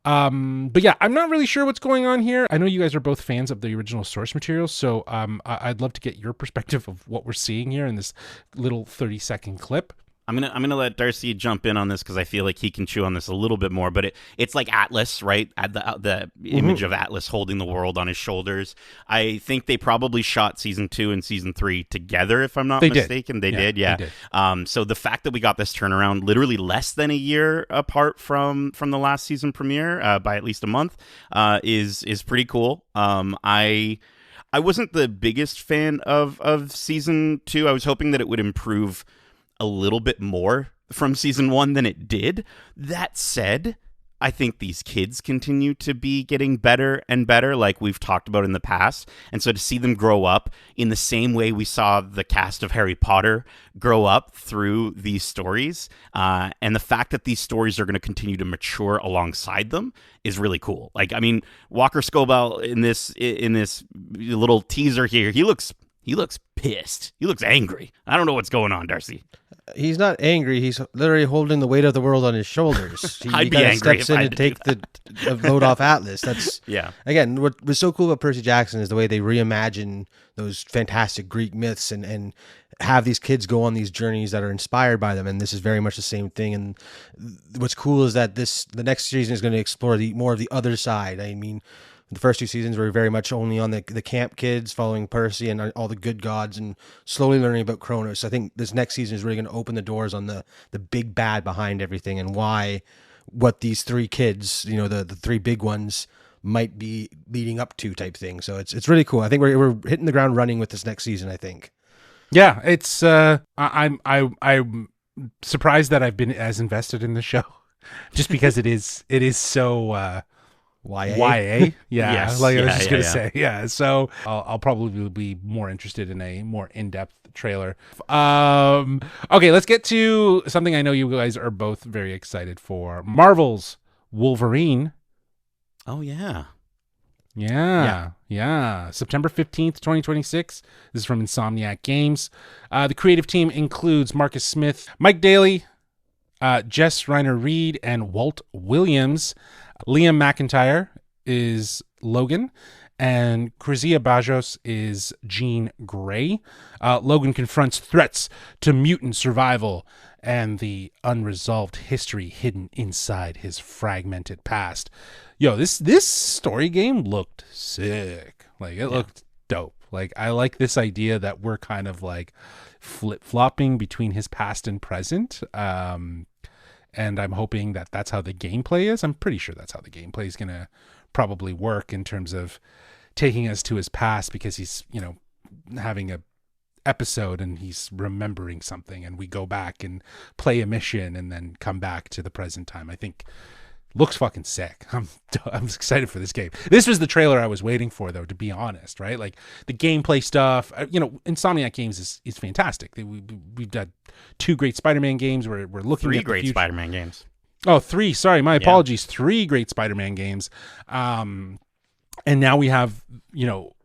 But yeah, I'm not really sure what's going on here. I know you guys are both fans of the original source material, so I'd love to get your perspective of what we're seeing here in this little 30-second clip. I'm gonna let Darcy jump in on this because I feel like he can chew on this a little bit more. But it's like Atlas, right? The image of Atlas holding the world on his shoulders. I think they probably shot season 2 and season 3 together, if I'm not mistaken. They did. They did. So the fact that we got this turnaround literally less than a year apart from the last season premiere by at least a month is pretty cool. I wasn't the biggest fan of season 2. I was hoping that it would improve a little bit more from season 1 than it did. That said, I think these kids continue to be getting better and better, like we've talked about in the past. And so to see them grow up in the same way we saw the cast of Harry Potter grow up through these stories, and the fact that these stories are going to continue to mature alongside them is really cool. Like, I mean, Walker Scobell in this little teaser here, he looks pissed. He looks angry. I don't know what's going on, Darcy. He's not angry. He's literally holding the weight of the world on his shoulders. I'd be angry steps if I in had to to take the load off Atlas. That's Yeah. Again, what was so cool about Percy Jackson is the way they reimagine those fantastic Greek myths and have these kids go on these journeys that are inspired by them. And this is very much the same thing. And what's cool is that the next season is going to explore more of the other side. I mean, the first two seasons were very much only on the camp kids following Percy and all the good gods and slowly learning about Kratos. I think this next season is really going to open the doors on the big bad behind everything and what these three kids, the three big ones, might be leading up to type thing. So it's really cool. I think we're hitting the ground running with this next season, I think. Yeah, it's I'm surprised that I've been as invested in the show, just because it is so YA. Yeah, Yes. like I was Yeah, just yeah, gonna yeah. say. Yeah, so I'll probably be more interested in a more in-depth trailer. Okay, let's get to something I know you guys are both very excited for. Marvel's Wolverine. Oh, yeah. Yeah. September 15th, 2026. This is from Insomniac Games. The creative team includes Marcus Smith, Mike Daly, Jess Reiner Reed, and Walt Williams. Liam McIntyre is Logan, and Krizia Bajos is Jean Grey. Logan confronts threats to mutant survival and the unresolved history hidden inside his fragmented past. Yo, this story game looked sick. Like, it looked dope. Like, I like this idea that we're kind of like flip-flopping between his past and present. And I'm hoping that that's how the gameplay is. I'm pretty sure that's how the gameplay is going to probably work in terms of taking us to his past, because he's, having a episode and he's remembering something, and we go back and play a mission and then come back to the present time. I think looks fucking sick. I'm excited for this game. This was the trailer I was waiting for, though, to be honest, right? Like, the gameplay stuff, Insomniac Games is fantastic. We've done 2 great Spider-Man games. We're looking 3 at great Spider-Man games. Oh, 3. Sorry, my apologies. 3 great Spider-Man games. And now we have,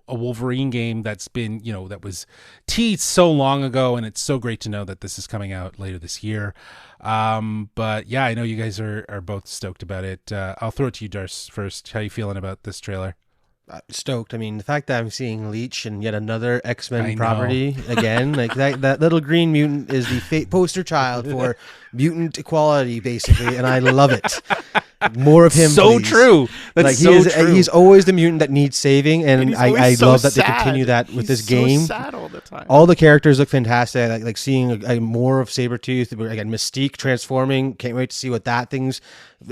a Wolverine game that's been, that was teased so long ago, and it's so great to know that this is coming out later this year. But yeah, I know you guys are both stoked about it. I'll throw it to you, Darce, first. How you feeling about this trailer? Stoked. I mean, the fact that I'm seeing Leech and yet another I X-Men know. property again, like that little green mutant is the poster child for mutant equality, basically, and I love it. More of him, So please. true. That's Like, so true. he's always the mutant that needs saving, and he's I always so love that sad. they continue that with He's this game. so sad all the time. All the characters look fantastic. Like seeing more of Sabretooth, again, Mystique transforming. Can't wait to see what that thing's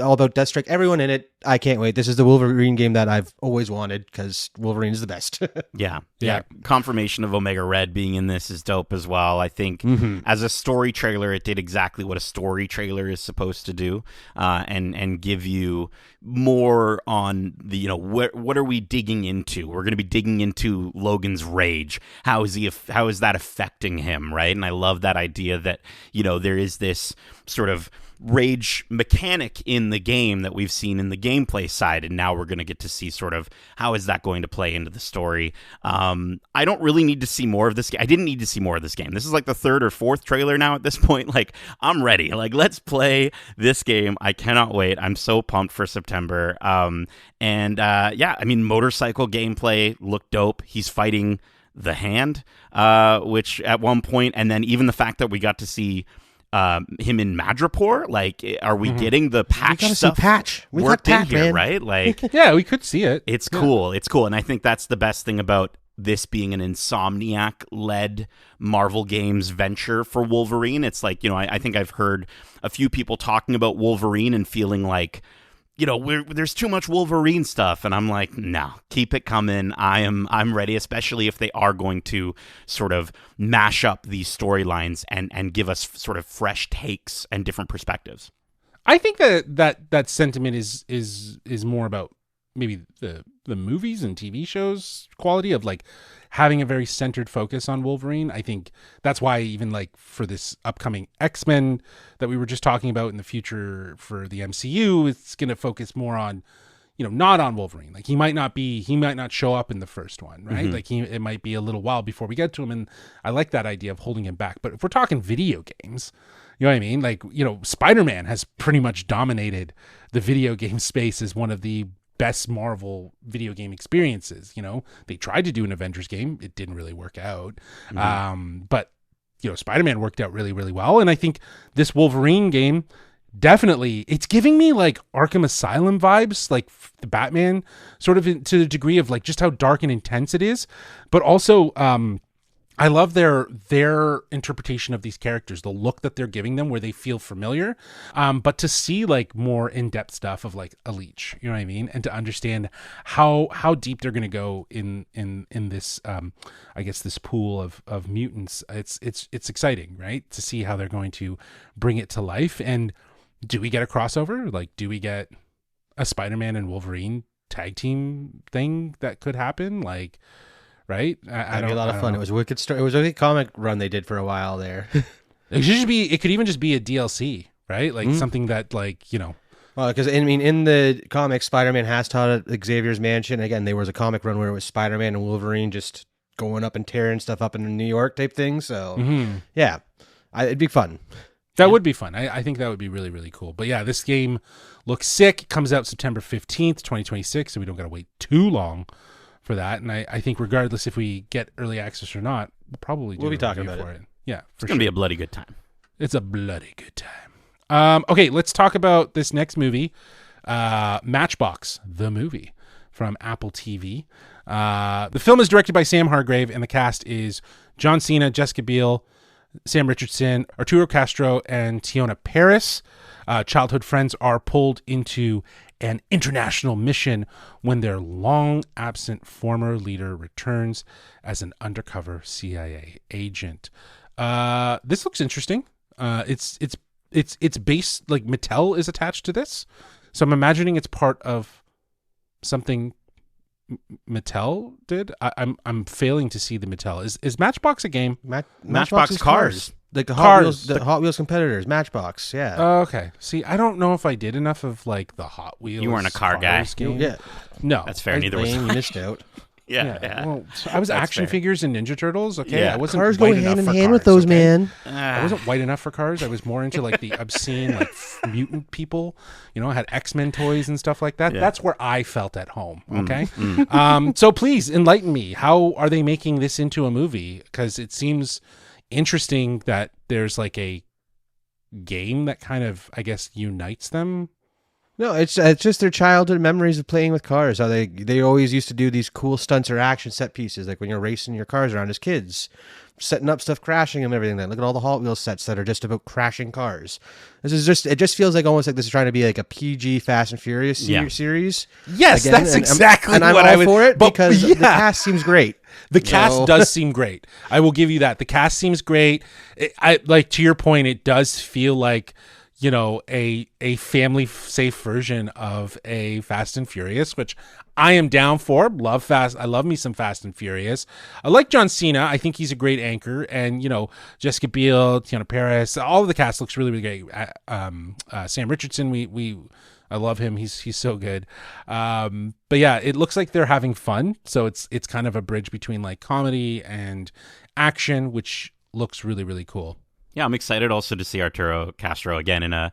all about. Deathstrike, everyone in it. I can't wait. This is the Wolverine game that I've always wanted, because Wolverine is the best. Yeah. Yeah. Confirmation of Omega Red being in this is dope as well. I think as a story trailer, it did exactly what a story trailer is supposed to do, and give you more on the, what are we digging into? We're going to be digging into Logan's rage. How is that affecting him, right? And I love that idea that, there is this sort of rage mechanic in the game that we've seen in the gameplay side, and now we're going to get to see sort of how is that going to play into the story. I don't really need to see more of this game. I didn't need to see more of this game. This is like the 3rd or 4th trailer now at this point. Like, I'm ready. Like, let's play this game. I cannot wait. I'm so pumped for September. Motorcycle gameplay looked dope. He's fighting the Hand, which at one point, and then even the fact that we got to see him in Madripoor, like, are we getting the Patch gotta see stuff Patch. We worked got in Patch, here, man. right? Like, Yeah, we could see it. it's cool. It's cool. And I think that's the best thing about this being an Insomniac-led Marvel Games venture for Wolverine. It's like, I think I've heard a few people talking about Wolverine and feeling like, there's too much Wolverine stuff, and I'm like, no, keep it coming. I'm ready, especially if they are going to sort of mash up these storylines and give us sort of fresh takes and different perspectives. I think that sentiment is more about maybe the movies and TV shows quality of like having a very centered focus on Wolverine. I think that's why even like for this upcoming X-Men that we were just talking about in the future for the MCU, it's going to focus more on, not on Wolverine. Like he might not show up in the first one, right? Like it might be a little while before we get to him. And I like that idea of holding him back. But if we're talking video games, you know what I mean? Like, Spider-Man has pretty much dominated the video game space as one of the best Marvel video game experiences. They tried to do an Avengers game. It didn't really work out. But Spider-Man worked out really, really well. And I think this Wolverine game, definitely, it's giving me like Arkham Asylum vibes, like the Batman, sort of to the degree of like just how dark and intense it is. But also, I love their interpretation of these characters, the look that they're giving them where they feel familiar. But to see like more in-depth stuff of like a leech, you know what I mean? And to understand how deep they're going to go in this, I guess this pool of mutants. It's exciting, right? To see how they're going to bring it to life. And do we get a crossover? Like, do we get a Spider-Man and Wolverine tag team thing that could happen? Like, right? That'd be a lot of fun. It was a wicked story. It was a wicked comic run they did for a while there. It could even just be a DLC, right? Like something that like, Well, because in the comics, Spider-Man has taught at Xavier's mansion. Again, there was a comic run where it was Spider-Man and Wolverine just going up and tearing stuff up in New York type thing. So yeah, it'd be fun. That would be fun. I think that would be really, really cool. But yeah, this game looks sick. It comes out September 15th, 2026, so we don't got to wait too long for that. And I think regardless if we get early access or not, we'll be talking about it. Yeah, it's going to be a bloody good time. It's a bloody good time. Okay, let's talk about this next movie, Matchbox, the movie from Apple TV. The film is directed by Sam Hargrave, and the cast is John Cena, Jessica Biel, Sam Richardson, Arturo Castro, and Tiona Paris. Childhood friends are pulled into an international mission when their long-absent former leader returns as an undercover CIA agent. This looks interesting. It's based, like, Mattel is attached to this, so I'm imagining it's part of something Mattel did. I'm failing to see the Mattel. Is Matchbox a game? Matchbox cars. Like the Hot Wheels competitors, Matchbox, yeah. Oh, okay. See, I don't know if I did enough of like the Hot Wheels. You weren't a car guy. Game. Yeah. No. That's fair. Neither was I. You missed out. Yeah. Well, I was action figures and Ninja Turtles. Okay, Yeah. I wasn't Cars white go hand enough in for hand cars, with those, okay? man. I wasn't white enough for cars. I was more into like the obscene, like mutant people. I had X-Men toys and stuff like that. Yeah. That's where I felt at home. Okay, so please enlighten me. How are they making this into a movie? Because it seems interesting that there's like a game that kind of, I guess, unites them. No, it's just their childhood memories of playing with cars. How they always used to do these cool stunts or action set pieces, like when you're racing your cars around as kids, setting up stuff, crashing and everything. Look at all the Hot Wheels sets that are just about crashing cars. It just feels like almost like this is trying to be like a PG Fast and Furious series. Yes, again. that's exactly and I'm what all I would for it because yeah. the cast seems great. The cast does seem great. I will give you that. The cast seems great. I like, to your point, it does feel like, a family safe version of a Fast and Furious, which I am down for. I love me some Fast and Furious. I like John Cena. I think he's a great anchor. And, Jessica Biel, Tiona Paris, all of the cast looks really, really great. Sam Richardson, I love him. He's so good. But yeah, it looks like they're having fun. So it's kind of a bridge between like comedy and action, which looks really, really cool. Yeah, I'm excited also to see Arturo Castro again in a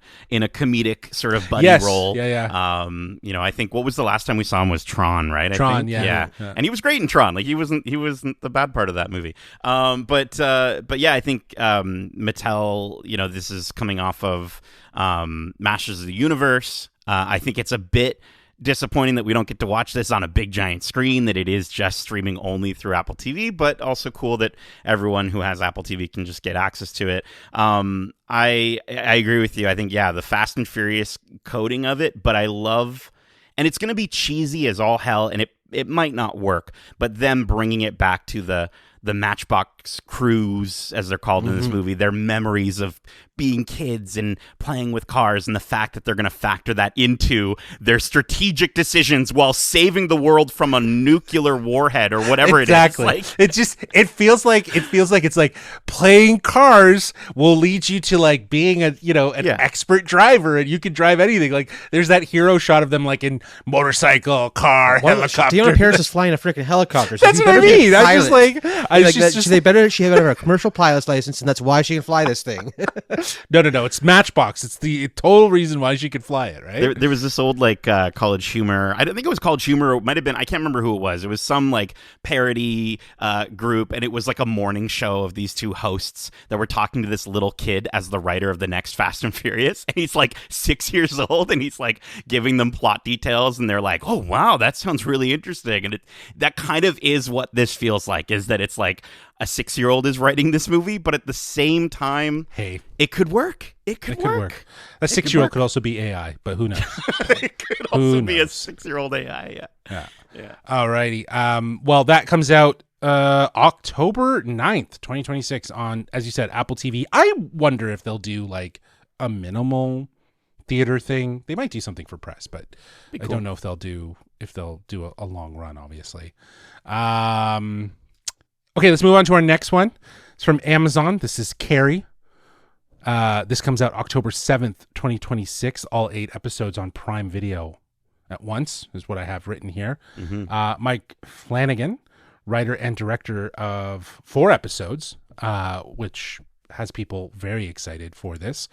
comedic sort of buddy role. Yeah. I think what was the last time we saw him was Tron, right? Tron, yeah. And he was great in Tron. Like he wasn't the bad part of that movie. But yeah, I think Mattel, this is coming off of Masters of the Universe. I think it's a bit disappointing that we don't get to watch this on a big giant screen, that it is just streaming only through Apple TV, but also cool that everyone who has Apple TV can just get access to it. I agree with you. I think, the Fast and Furious coding of it, but I love, and it's going to be cheesy as all hell, and it might not work, but them bringing it back to the Matchbox crews, as they're called in this movie, their memories of being kids and playing with cars, and the fact that they're going to factor that into their strategic decisions while saving the world from a nuclear warhead or whatever exactly. it is. It feels like it's like playing cars will lead you to like being an expert driver, and you can drive anything. Like there's that hero shot of them like in motorcycle, car, helicopter. Deanna Paris is flying a freaking helicopter. So That's what I mean. I'm just like, she had a commercial pilot's license, and that's why she can fly this thing. No. It's Matchbox. It's the total reason why she could fly it, right? There was this old like College Humor. I don't think it was College Humor. It might have been. I can't remember who it was. It was some like parody group, and it was like a morning show of these two hosts that were talking to this little kid as the writer of the next Fast and Furious, and he's like 6 years old, and he's like giving them plot details, and they're like, "Oh wow, that sounds really interesting." And that kind of is what this feels like. Is that it's like a 6-year-old is writing this movie, but at the same time, hey, it could work. It could work. A 6-year-old could also be AI, but who knows? It could also be a 6-year-old AI. Yeah. Alrighty. Well, that comes out October 9th, 2026 on, as you said, Apple TV. I wonder if they'll do like a minimal theater thing. They might do something for press, but cool. I don't know if they'll do a long run, obviously. Okay, let's move on to our next one. It's from Amazon. This is Carrie. This comes out October 7th, 2026. All 8 episodes on Prime Video at once is what I have written here. Mm-hmm. Mike Flanagan, writer and director of 4 episodes, which has people very excited for this.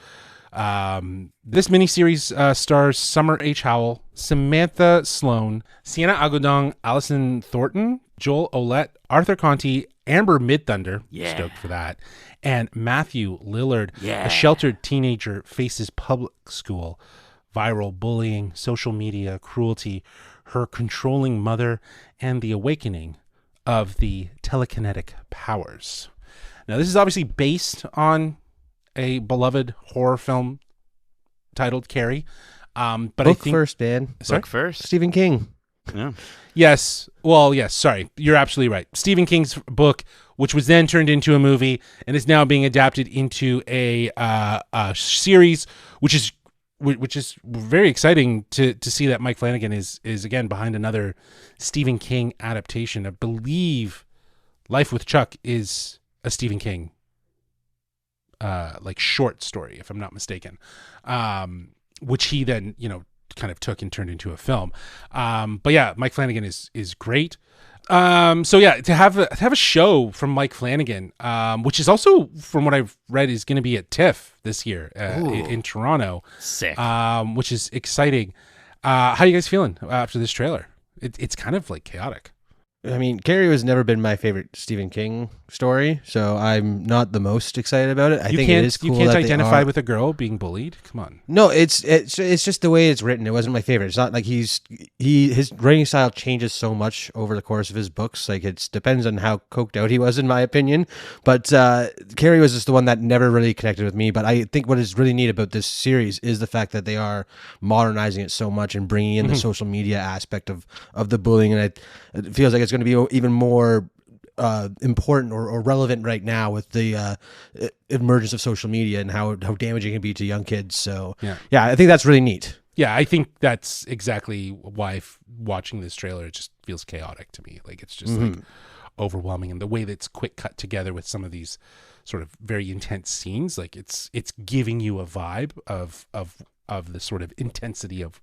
This miniseries stars Summer H. Howell, Samantha Sloan, Sienna Agudong, Allison Thornton, Joel Olette, Arthur Conti, Amber Midthunder, stoked for that, and Matthew Lillard, a sheltered teenager faces public school, viral bullying, social media, cruelty, her controlling mother, and the awakening of the telekinetic powers. Now, this is obviously based on a beloved horror film titled Carrie. But Book I think first, Dan. Book first. Stephen King. Yeah. Yes. Well, yes. Sorry. You're absolutely right. Stephen King's book, which was then turned into a movie and is now being adapted into a series, which is very exciting to see that Mike Flanagan is again behind another Stephen King adaptation. I believe Life with Chuck is a Stephen King like short story, if I'm not mistaken, which he then kind of took and turned into a film. But yeah, Mike Flanagan is great. So yeah, to have a show from Mike Flanagan, which is also, from what I've read, is going to be at TIFF this year in Toronto. Sick. Which is exciting. How are you guys feeling after this trailer? It's kind of like chaotic. I mean, Carrie has never been my favorite Stephen King story, so I'm not the most excited about it. I think it is cool. You can't identify with a girl being bullied. Come on. No, it's just the way it's written. It wasn't my favorite. It's not like his writing style changes so much over the course of his books. Like it depends on how coked out he was, in my opinion. But Carrie was just the one that never really connected with me. But I think what is really neat about this series is the fact that they are modernizing it so much and bringing in the social media aspect of the bullying, and it feels like it's going to be even more important or relevant right now with the emergence of social media and how damaging it can be to young kids. So yeah, I think that's really neat. Yeah, I think that's exactly why watching this trailer, it just feels chaotic to me. Like it's just like overwhelming, and the way that it's quick cut together with some of these sort of very intense scenes, like it's giving you a vibe of the sort of intensity of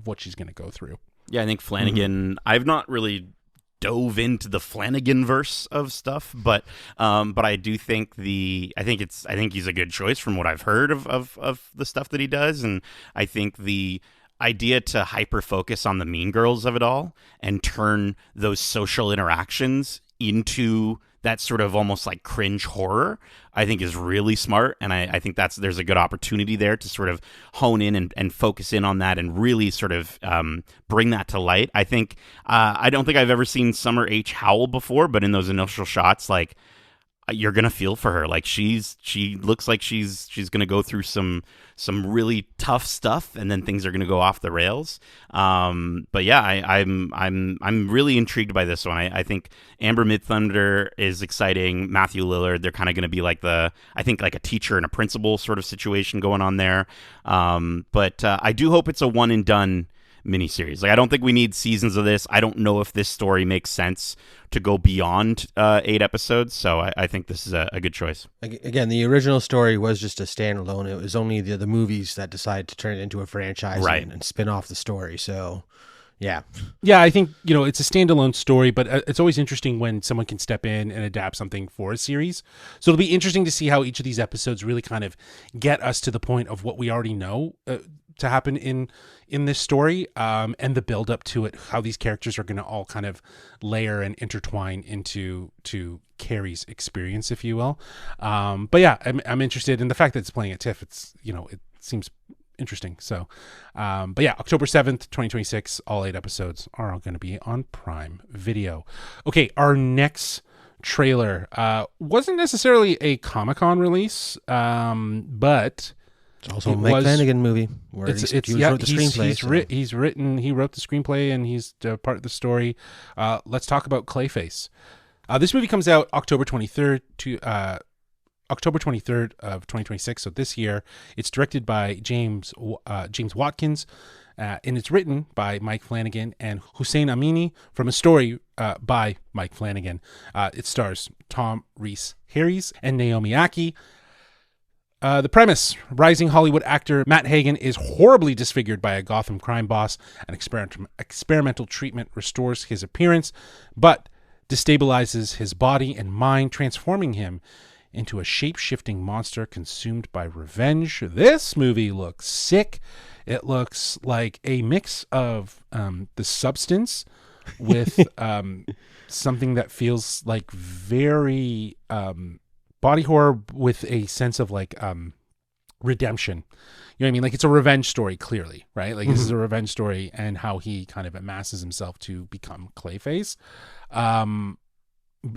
what she's going to go through. Yeah, I think Flanagan, I've not really dove into the Flanagan verse of stuff, but I do think I think he's a good choice from what I've heard of the stuff that he does, and I think the idea to hyper focus on the mean girls of it all and turn those social interactions into that sort of almost like cringe horror, I think is really smart. And I think there's a good opportunity there to sort of hone in and focus in on that and really sort of bring that to light. I think, I don't think I've ever seen Summer H. Howell before, but in those initial shots, like you're gonna feel for her. Like she looks like she's gonna go through some really tough stuff, and then things are gonna go off the rails. But yeah, I'm really intrigued by this one. I think Amber Midthunder is exciting. Matthew Lillard, they're kind of gonna be like a teacher and a principal sort of situation going on there. But I do hope it's a one and done miniseries. Like, I don't think we need seasons of this. I don't know if this story makes sense to go beyond 8 episodes, so I think this is a good choice. Again, the original story was just a standalone. It was only the movies that decided to turn it into a franchise, right, and spin off the story. So, yeah. Yeah, I think, it's a standalone story, but it's always interesting when someone can step in and adapt something for a series. So it'll be interesting to see how each of these episodes really kind of get us to the point of what we already know to happen in this story, and the build up to it, how these characters are going to all kind of layer and intertwine into Carrie's experience, if you will. But yeah, I'm interested in the fact that it's playing at TIFF. It's, it seems interesting. So, but yeah, October 7th, 2026, all 8 episodes are all going to be on Prime Video. Okay, our next trailer wasn't necessarily a Comic-Con release, but it's also a Mike Flanagan movie where he wrote the screenplay. He wrote the screenplay, and he's part of the story. Let's talk about Clayface. This movie comes out October 23rd of 2026. So this year, it's directed by James Watkins, and it's written by Mike Flanagan and Hussein Amini from a story by Mike Flanagan. It stars Tom Rhys-Harris and Naomi Ackie. The premise: rising Hollywood actor Matt Hagen is horribly disfigured by a Gotham crime boss. An experimental treatment restores his appearance, but destabilizes his body and mind, transforming him into a shape-shifting monster consumed by revenge. This movie looks sick. It looks like a mix of The Substance with something that feels like very body horror with a sense of like redemption. You know what I mean? Like, it's a revenge story, clearly, right? Like, this is a revenge story, and how he kind of amasses himself to become Clayface. And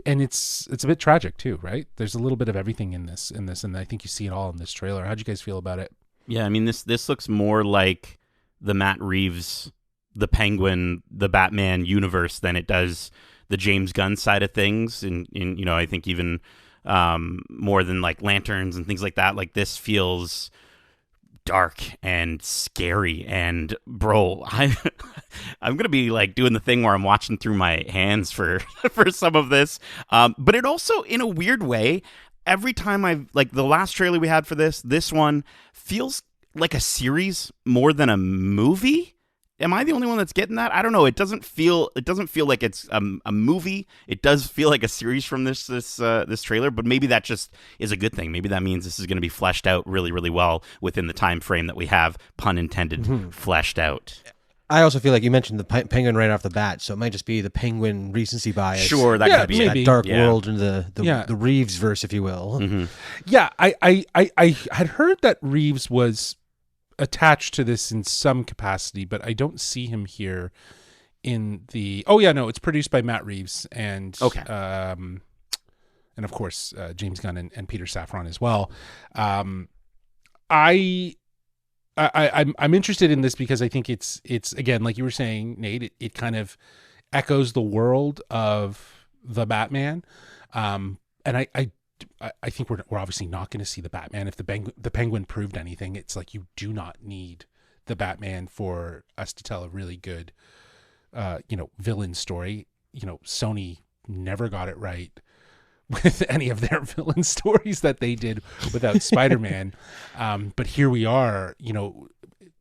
it's a bit tragic too, right? There's a little bit of everything in this, and I think you see it all in this trailer. How'd you guys feel about it? Yeah, I mean, this looks more like the Matt Reeves, the Penguin, the Batman universe than it does the James Gunn side of things. And I think even more than like Lanterns and things like that. Like, this feels dark and scary, and bro, I'm gonna be like doing the thing where I'm watching through my hands for some of this, but it also, in a weird way, every time I've, like, the last trailer we had for this one feels like a series more than a movie. Am I the only one that's getting that? I don't know. It doesn't feel like it's a movie. It does feel like a series from this trailer, but maybe that just is a good thing. Maybe that means this is going to be fleshed out really, really well within the time frame that we have, pun intended, fleshed out. I also feel like you mentioned the Penguin right off the bat, so it might just be the Penguin recency bias. Sure, that could be that dark world and the Reeves verse, if you will. Mm-hmm. Yeah, I had heard that Reeves was attached to this in some capacity, but I don't see him here in the. Oh yeah, no, it's produced by Matt Reeves and and of course James Gunn and Peter Safran as well. I'm interested in this because I think it's again, like you were saying, Nate, it kind of echoes the world of the Batman, and I think we're obviously not going to see the Batman. If the Penguin proved anything, it's like, you do not need the Batman for us to tell a really good, villain story. Sony never got it right with any of their villain stories that they did without Spider-Man. But here we are,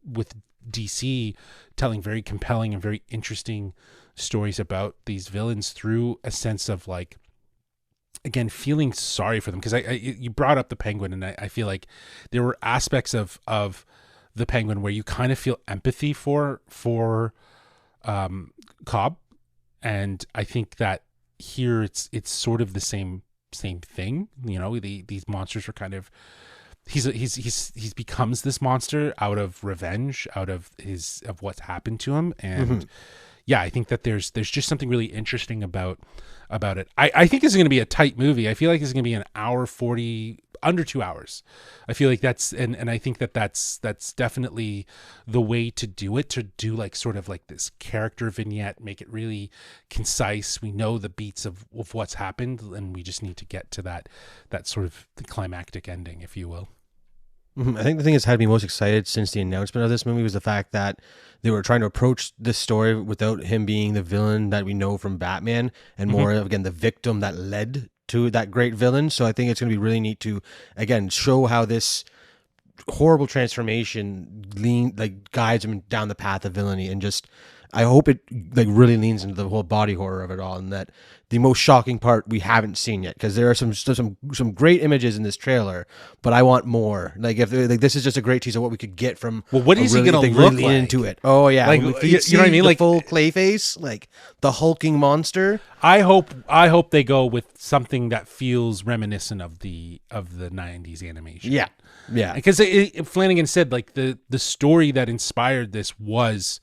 with DC telling very compelling and very interesting stories about these villains through a sense of, like, again, feeling sorry for them, because you brought up the Penguin, and I feel like there were aspects of the Penguin where you kind of feel empathy for Cobb, and I think that here it's sort of the same thing. These monsters are kind of he's becomes this monster out of revenge, out of what's happened to him, and. Yeah, I think that there's just something really interesting about about it. I think this is going to be a tight movie. I feel like it's going to be an hour 40, under 2 hours. I feel like that's and I think that's definitely the way to do it, to do like sort of like this character vignette, make it really concise. We know the beats of what's happened, and we just need to get to that sort of the climactic ending, if you will. I think the thing that's had me most excited since the announcement of this movie was the fact that they were trying to approach this story without him being the villain that we know from Batman, and more of, again, the victim that led to that great villain. So I think it's going to be really neat to, again, show how this horrible transformation guides him down the path of villainy, and just I hope it like really leans into the whole body horror of it all, and that the most shocking part we haven't seen yet, because there are some great images in this trailer, but I want more. Like if like this is just a great teaser of what we could get from. Well, what is he going to look like? Into it? Oh yeah, like, you know what I mean? The like full Clayface, like the hulking monster. I hope they go with something that feels reminiscent of the 90s animation. Yeah, because Flanagan said like the story that inspired this was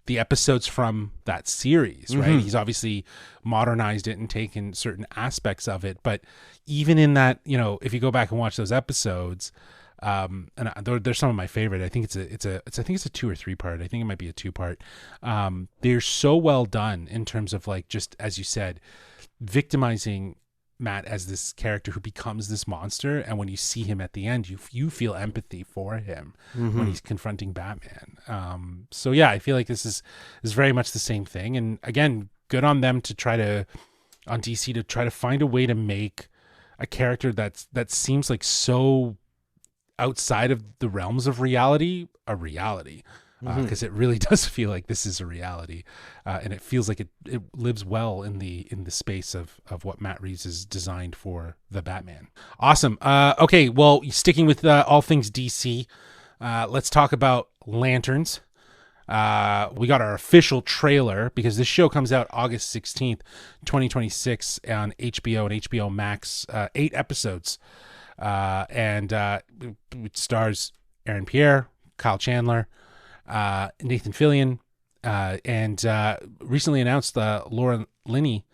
the episodes from that series, right? He's obviously modernized it and taken certain aspects of it, but even in that, if you go back and watch those episodes, and they're some of my favorite. I think it's a 2 or 3 part. I think it might be a 2-part. They're so well done in terms of like, just as you said, victimizing Matt as this character who becomes this monster, and when you see him at the end, you feel empathy for him when he's confronting Batman. So yeah, I feel like this is very much the same thing, and again, good on them to on DC to try to find a way to make a character that seems like so outside of the realms of reality a reality. Because it really does feel like this is a reality, and it feels like it lives well in the space of what Matt Reeves has designed for the Batman. Awesome. Okay, well, sticking with all things DC, let's talk about Lanterns. We got our official trailer, because this show comes out August 16th, 2026 on HBO and HBO Max, 8 episodes, and it stars Aaron Pierre, Kyle Chandler, Nathan Fillion, and recently announced Laura Linney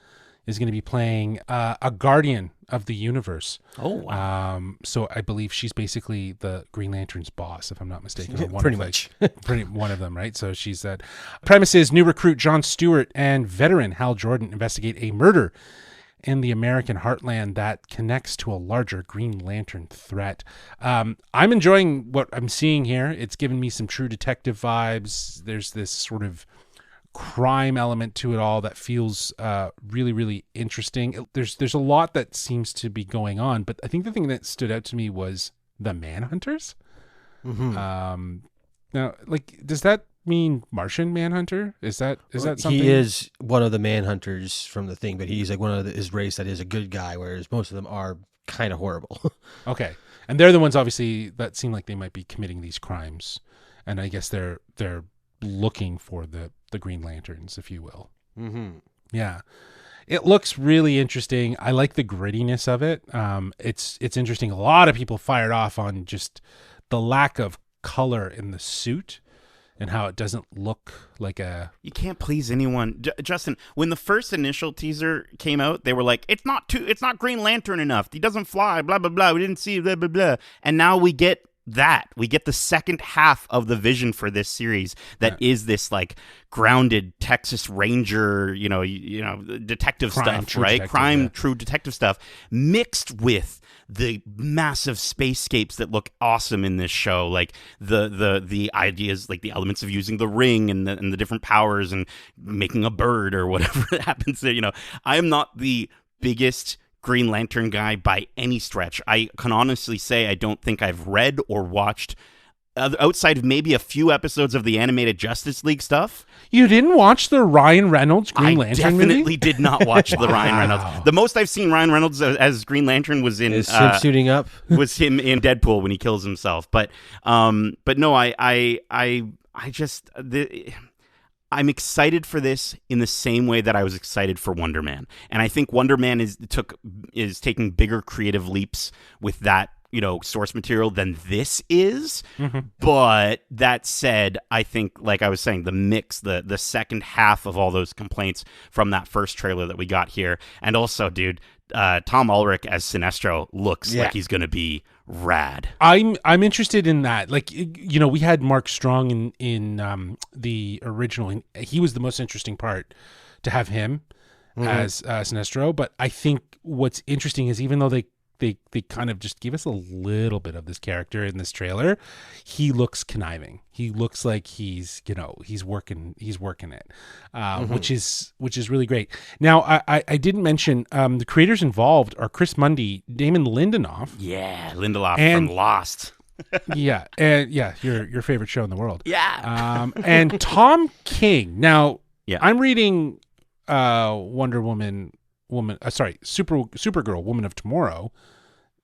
is going to be playing a guardian of the universe. Oh, wow. So I believe she's basically the Green Lantern's boss, if I'm not mistaken. Pretty much. One of them, right? So she's that. Premise is new recruit Jon Stewart and veteran Hal Jordan investigate a murder in the American heartland that connects to a larger Green Lantern threat. I'm enjoying what I'm seeing here. It's given me some True Detective vibes. There's this sort of crime element to it all that feels really, really interesting. There's a lot that seems to be going on, but I think the thing that stood out to me was the Manhunters. Now, like, does that mean Martian Manhunter? Is that something? He is one of the Manhunters from the thing, but he's like one of his race that is a good guy, whereas most of them are kind of horrible. Okay, and they're the ones obviously that seem like they might be committing these crimes, and I guess they're looking for the Green Lanterns, if you will. Yeah, it looks really interesting. I like the grittiness of it. It's interesting. A lot of people fired off on just the lack of color in the suit, and how it doesn't look like a... You can't please anyone. Justin, when the first initial teaser came out, they were like, it's not Green Lantern enough. He doesn't fly, blah, blah, blah. We didn't see blah, blah, blah. And now we get that. We get the second half of the vision for this series that is this like grounded Texas Ranger, detective stuff, right? True detective stuff mixed with the massive spacescapes that look awesome in this show, like the ideas, like the elements of using the ring and the different powers and making a bird or whatever happens there. I am not the biggest Green Lantern guy by any stretch. I can honestly say I don't think I've read or watched outside of maybe a few episodes of the animated Justice League stuff. You didn't watch the Ryan Reynolds Green Lantern movie? I definitely did not watch the Ryan Reynolds. The most I've seen Ryan Reynolds as Green Lantern was in suiting up. Was him in Deadpool when he kills himself. But no, I'm excited for this in the same way that I was excited for Wonder Man. And I think Wonder Man is taking bigger creative leaps with that source material than this is. Mm-hmm. But that said, I think, like I was saying, the mix, the second half of all those complaints from that first trailer that we got here, and also, dude, Tom Ulrich as Sinestro looks like he's gonna be rad. I'm interested in that. Like, we had Mark Strong in the original, and he was the most interesting part to have him as Sinestro. But I think what's interesting is, even though they kind of just give us a little bit of this character in this trailer, he looks conniving. He looks like he's working it, which is really great. Now, I didn't mention the creators involved are Chris Mundy, Damon Lindelof. Yeah, Lindelof And- from Lost. Your favorite show in the world. Yeah. And Tom King. Now, I'm reading Supergirl, Woman of Tomorrow.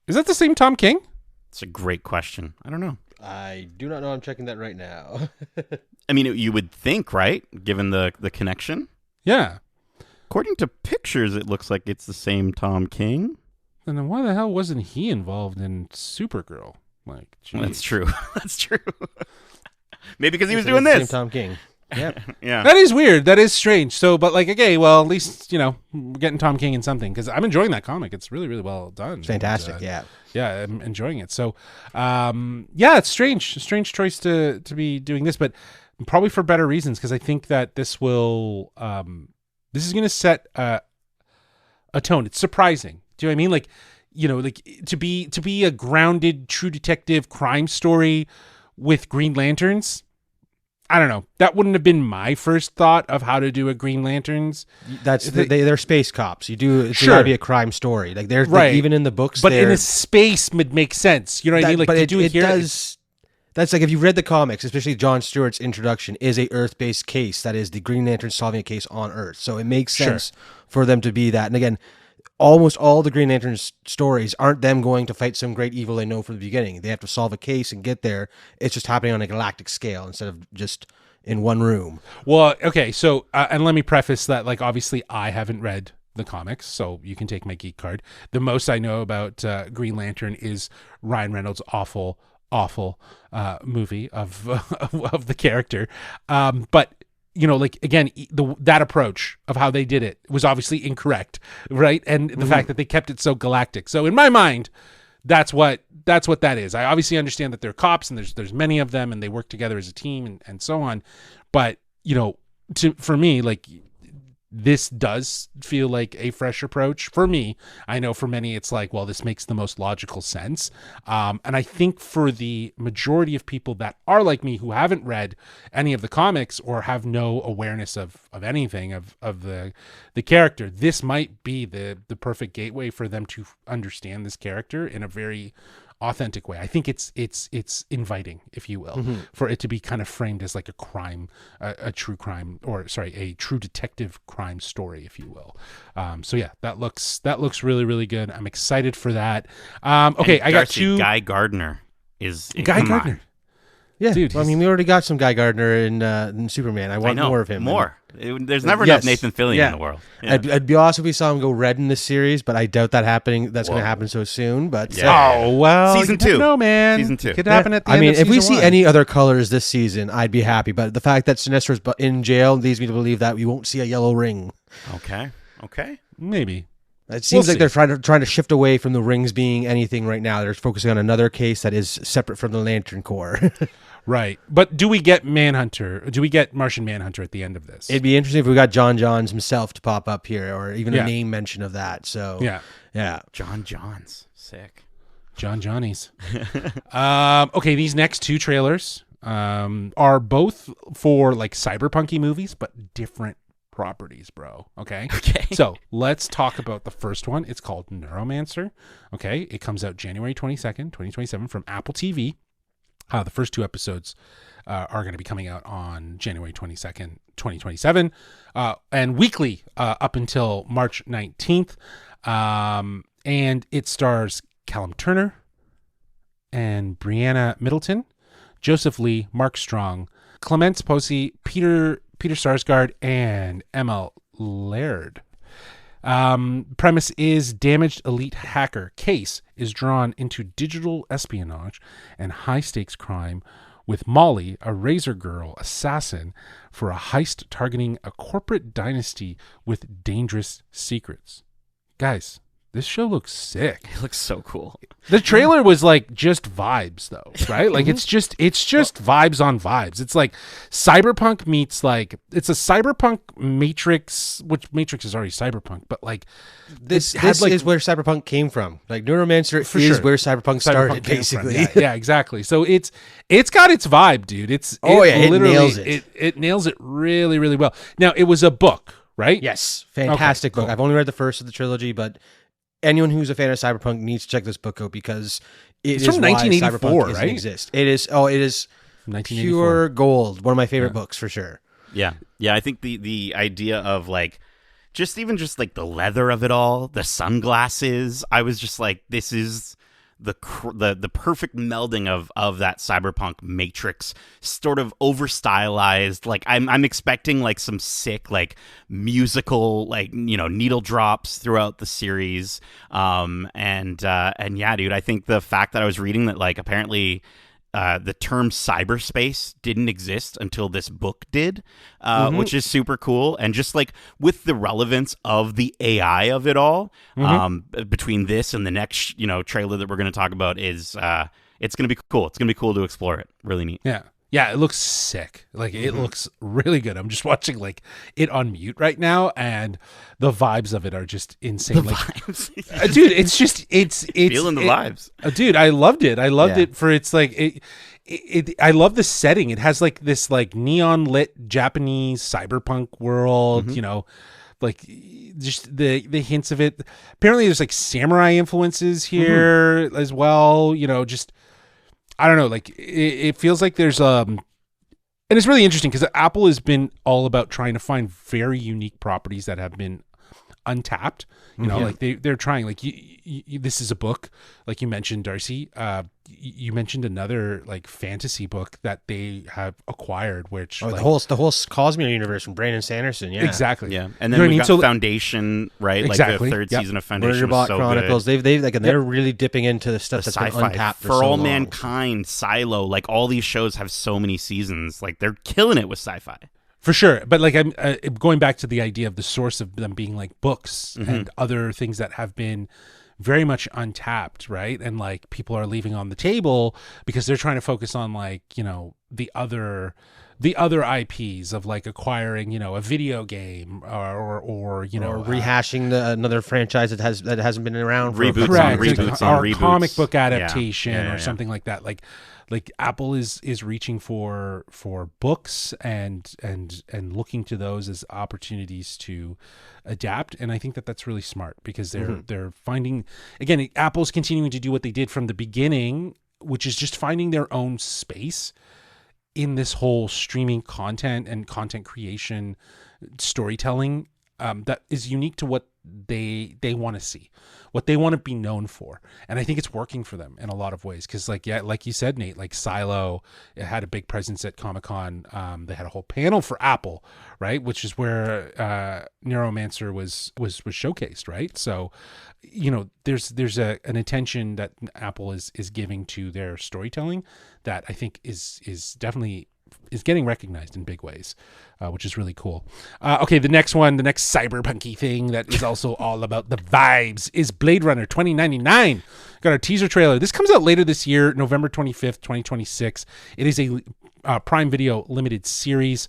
Is that the same Tom King? It's a great question. I don't know. I do not know. I'm checking that right now. I mean, you would think, right? Given the connection. Yeah. According to pictures, it looks like it's the same Tom King. And then why the hell wasn't he involved in Supergirl? Like, geez. That's true. That's true. Maybe because he was doing this. Same Tom King. Yep. Yeah. That is weird. That is strange. So, but like, okay, well, at least, we're getting Tom King in something, because I'm enjoying that comic. It's really, really well done. It's fantastic. And, yeah, I'm enjoying it. So, it's strange. A strange choice to be doing this, but probably for better reasons, because I think that this is going to set a tone. It's surprising. Do you know what I mean? Like, to be a grounded, true detective crime story with Green Lanterns. I don't know. That wouldn't have been my first thought of how to do a Green Lanterns. They're space cops. It's Sure. gotta be a crime story. Like they're Right. even in the books. But in a space would make sense. You know what I mean? Like, but to it do it here, does. That's like, if you've read the comics, especially Jon Stewart's introduction, is a Earth-based case. That is the Green Lantern solving a case on Earth. So it makes sense for them to be that. And again, almost all the Green Lantern stories aren't them going to fight some great evil they know from the beginning. They have to solve a case and get there. It's just happening on a galactic scale instead of just in one room. Well, okay, so and let me preface that, like, obviously I haven't read the comics, so you can take my geek card. The most I know about Green Lantern is Ryan Reynolds' awful movie of the character, but like, again, that approach of how they did it was obviously incorrect, right? And the fact that they kept it so galactic. So in my mind, that's what that is. I obviously understand that they're cops and there's many of them and they work together as a team and so on. But, for me, like, this does feel like a fresh approach for me. I know for many it's like, well, this makes the most logical sense. And I think for the majority of people that are like me, who haven't read any of the comics or have no awareness of anything of the character, this might be the perfect gateway for them to understand this character in a very authentic way. I think it's inviting, if you will, for it to be kind of framed as like a crime, a true crime, a true detective crime story, if you will. So yeah, that looks really, really good. I'm excited for that. Okay, I got two. Guy Gardner is Guy Gardner. Yeah, dude. Well, I mean, we already got some Guy Gardner in Superman. I want more of him. There's never enough Nathan Fillion in the world. Yeah. I'd be awesome if we saw him go red in this series, but I doubt that happening. That's going to happen so soon. But oh well, season 2. No, man. Season 2 could happen at the end. I mean, of if we season see 1. any other colors this season, I'd be happy. But the fact that Sinestro's in jail leads me to believe that we won't see a yellow ring. Okay. Maybe. It seems like they're trying to shift away from the rings being anything right now. They're focusing on another case that is separate from the Lantern Corps. Right. But do we get Manhunter? Do we get Martian Manhunter at the end of this? It'd be interesting if we got John Johns himself to pop up here, or even a name mention of that. So yeah. John Johns. Sick. John Johnny's. Okay, these next two trailers are both for like cyberpunky movies, but different properties, bro. Okay. So let's talk about the first one. It's called Neuromancer. Okay. It comes out January 22nd, 2027 from Apple TV. The first two episodes are going to be coming out on January 22nd, 2027, and weekly up until March 19th. And it stars Callum Turner and Brianna Middleton, Joseph Lee, Mark Strong, Clemence Posey, Peter Sarsgaard, and Emma Laird. Premise is damaged elite hacker Case is drawn into digital espionage and high-stakes crime with Molly, a razor girl assassin, for a heist targeting a corporate dynasty with dangerous secrets. Guys, this show looks sick. It looks so cool. The trailer was like just vibes though, right? Like it's just vibes on vibes. It's like cyberpunk meets like it's a cyberpunk Matrix, which Matrix is already cyberpunk, but like This like, is where cyberpunk came from. Like Neuromancer For is sure. where cyberpunk started, came from. basically. Yeah, exactly. So it's got its vibe, dude. It literally nails it. It nails it really, really well. Now it was a book, right? Yes, fantastic book. cool. I've only read the first of the trilogy, but anyone who's a fan of cyberpunk needs to check this book out because It's is from why 1984, cyberpunk doesn't right? exist. It is. Oh, it is 1984. pure gold. One of my favorite books for sure. Yeah. I think the idea of like just like the leather of it all, the sunglasses. I was just like, this is the perfect melding of that cyberpunk Matrix, sort of over stylized. Like I'm expecting like some sick like musical like needle drops throughout the series. And yeah, dude, I think the fact that I was reading that like apparently the term cyberspace didn't exist until this book did, which is super cool. And just like with the relevance of the AI of it all, between this and the next, trailer that we're going to talk about is, it's going to be cool. It's going to be cool to explore it. Really neat. Yeah. Yeah, it looks sick. Like it looks really good. I'm just watching like it on mute right now, and the vibes of it are just insane. The like, vibes. Dude, it's feeling the vibes. Dude, I loved it. I loved it for its like it. I love the setting. It has like this like neon lit Japanese cyberpunk world. Like just the hints of it. Apparently, there's like samurai influences here as well. Just. I don't know, like it feels like there's and it's really interesting because Apple has been all about trying to find very unique properties that have been untapped. Like they're trying. Like this is a book, like you mentioned, Darcy. You mentioned another like fantasy book that they have acquired, which the whole Cosmere universe from Brandon Sanderson. Yeah, exactly. Yeah, and then we've got Foundation, right? Exactly. Like the third season of Foundation Murderbot was so Chronicles. good. They're really dipping into the stuff that's been Sci-fi untapped for all so long. mankind. Silo, like all these shows have so many seasons. Like they're killing it with sci-fi. For sure. But like I'm going back to the idea of the source of them being like books and other things that have been very much untapped, right? And like people are leaving on the table because they're trying to focus on like, the other IPs of like acquiring, a video game or rehashing another franchise that hasn't been around for reboots, or comic book adaptation Yeah, or something like that. Like Apple is reaching for books and looking to those as opportunities to adapt, and I think that that's really smart because they're finding, again, Apple's continuing to do what they did from the beginning, which is just finding their own space in this whole streaming content and content creation storytelling that is unique to what they want to see, what they want to be known for. And I think it's working for them in a lot of ways. Cause like you said, Nate, like Silo, it had a big presence at Comic-Con. They had a whole panel for Apple, right? Which is where Neuromancer was showcased, right? So, there's an attention that Apple is giving to their storytelling that I think is definitely is getting recognized in big ways, which is really cool. Okay, the next cyberpunky thing that is also all about the vibes is Blade Runner 2099. Got our teaser trailer. This comes out later this year, November 25th, 2026. It is a Prime Video limited series.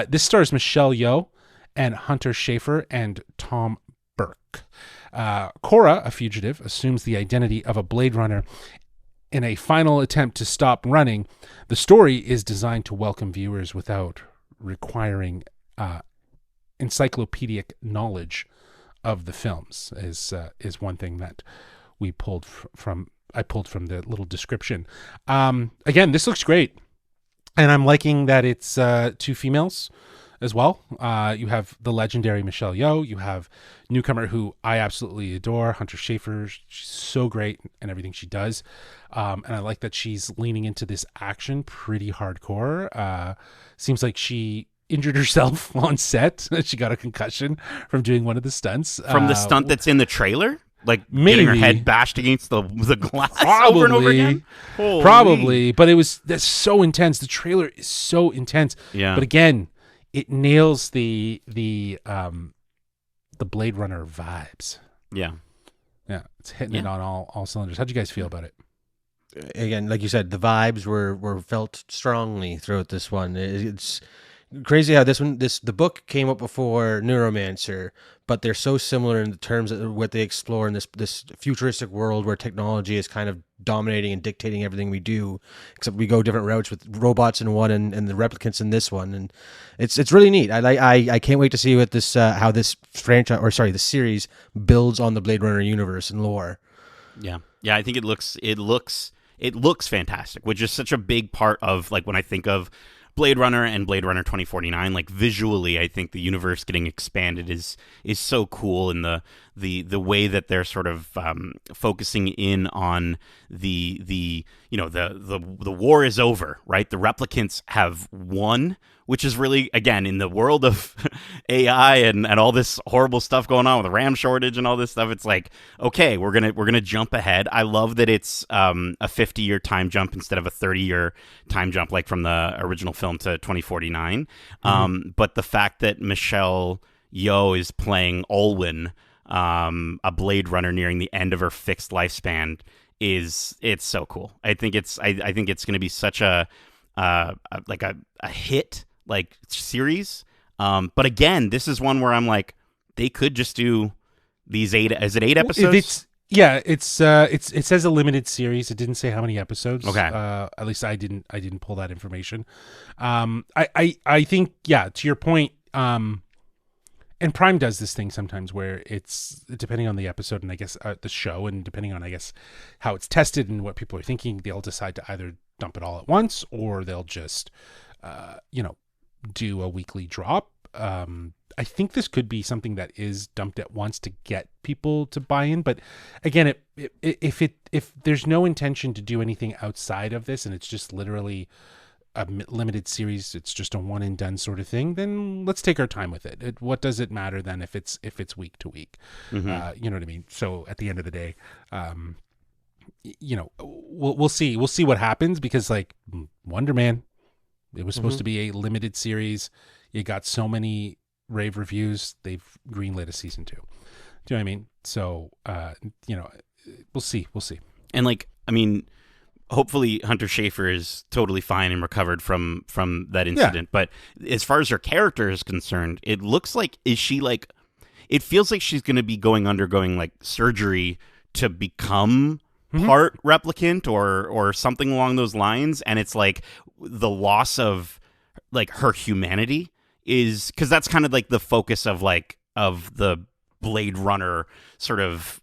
This stars Michelle Yeoh and Hunter Schafer and Tom Burke. Cora, a fugitive, assumes the identity of a Blade Runner in a final attempt to stop running. The story is designed to welcome viewers without requiring encyclopedic knowledge of the films. Is one thing that we pulled from. I pulled from the little description. Again, this looks great, and I'm liking that it's two females as well. You have the legendary Michelle Yeoh. You have newcomer who I absolutely adore, Hunter Schafer. She's so great in everything she does. And I like that she's leaning into this action pretty hardcore. Seems like she injured herself on set. She got a concussion from doing one of the stunts. From the stunt that's in the trailer? Like maybe getting her head bashed against the glass probably, over and over again? Holy. Probably. But that's so intense. The trailer is so intense. Yeah. But again, it nails the Blade Runner vibes. Yeah. Yeah. It's hitting it on all cylinders. How'd you guys feel about it? Again, like you said, the vibes were felt strongly throughout this one. It's crazy how the book came up before Neuromancer, but they're so similar in the terms of what they explore in this futuristic world where technology is kind of dominating and dictating everything we do, except we go different routes with robots in one and the replicants in this one, and it's really neat. I can't wait to see what this how this franchise, or sorry, the series builds on the Blade Runner universe and lore. Yeah, I think it looks fantastic, which is such a big part of, like, when I think of Blade Runner and Blade Runner 2049, like, visually, I think the universe getting expanded is so cool, and the way that they're sort of focusing in on the war is over, right? The replicants have won, which is really, again, in the world of AI and all this horrible stuff going on with the RAM shortage and all this stuff. It's like, okay, we're gonna jump ahead. I love that it's a 50-year time jump instead of a 30-year time jump, like from the original film to 2049. But the fact that Michelle Yeoh is playing Olwen, a Blade Runner nearing the end of her fixed lifespan, it's so cool. I think it's going to be such a hit, like, series. But again, this is one where I'm like, they could just do these 8 episodes? It says a limited series. It didn't say how many episodes. Okay. At least I didn't pull that information. I think, yeah, to your point, and Prime does this thing sometimes where it's depending on the episode and I guess the show, and depending on, I guess, how it's tested and what people are thinking, they'll decide to either dump it all at once or they'll just do a weekly drop. I think this could be something that is dumped at once to get people to buy in, but again, if there's no intention to do anything outside of this and it's just literally a limited series, it's just a one and done sort of thing, then let's take our time with it. What does it matter then if it's week to week? Mm-hmm. You know what I mean? So at the end of the day, we'll see what happens, because, like, Wonder Man, it was supposed to be a limited series. You got so many rave reviews, they've greenlit a season 2. Do you know what I mean? So we'll see. And, like, I mean, hopefully Hunter Schafer is totally fine and recovered from that incident. Yeah. But as far as her character is concerned, it looks like, it feels like she's going to be undergoing like surgery to become part replicant or something along those lines. And it's like the loss of, like, her humanity is, because that's kind of like the focus of the Blade Runner sort of,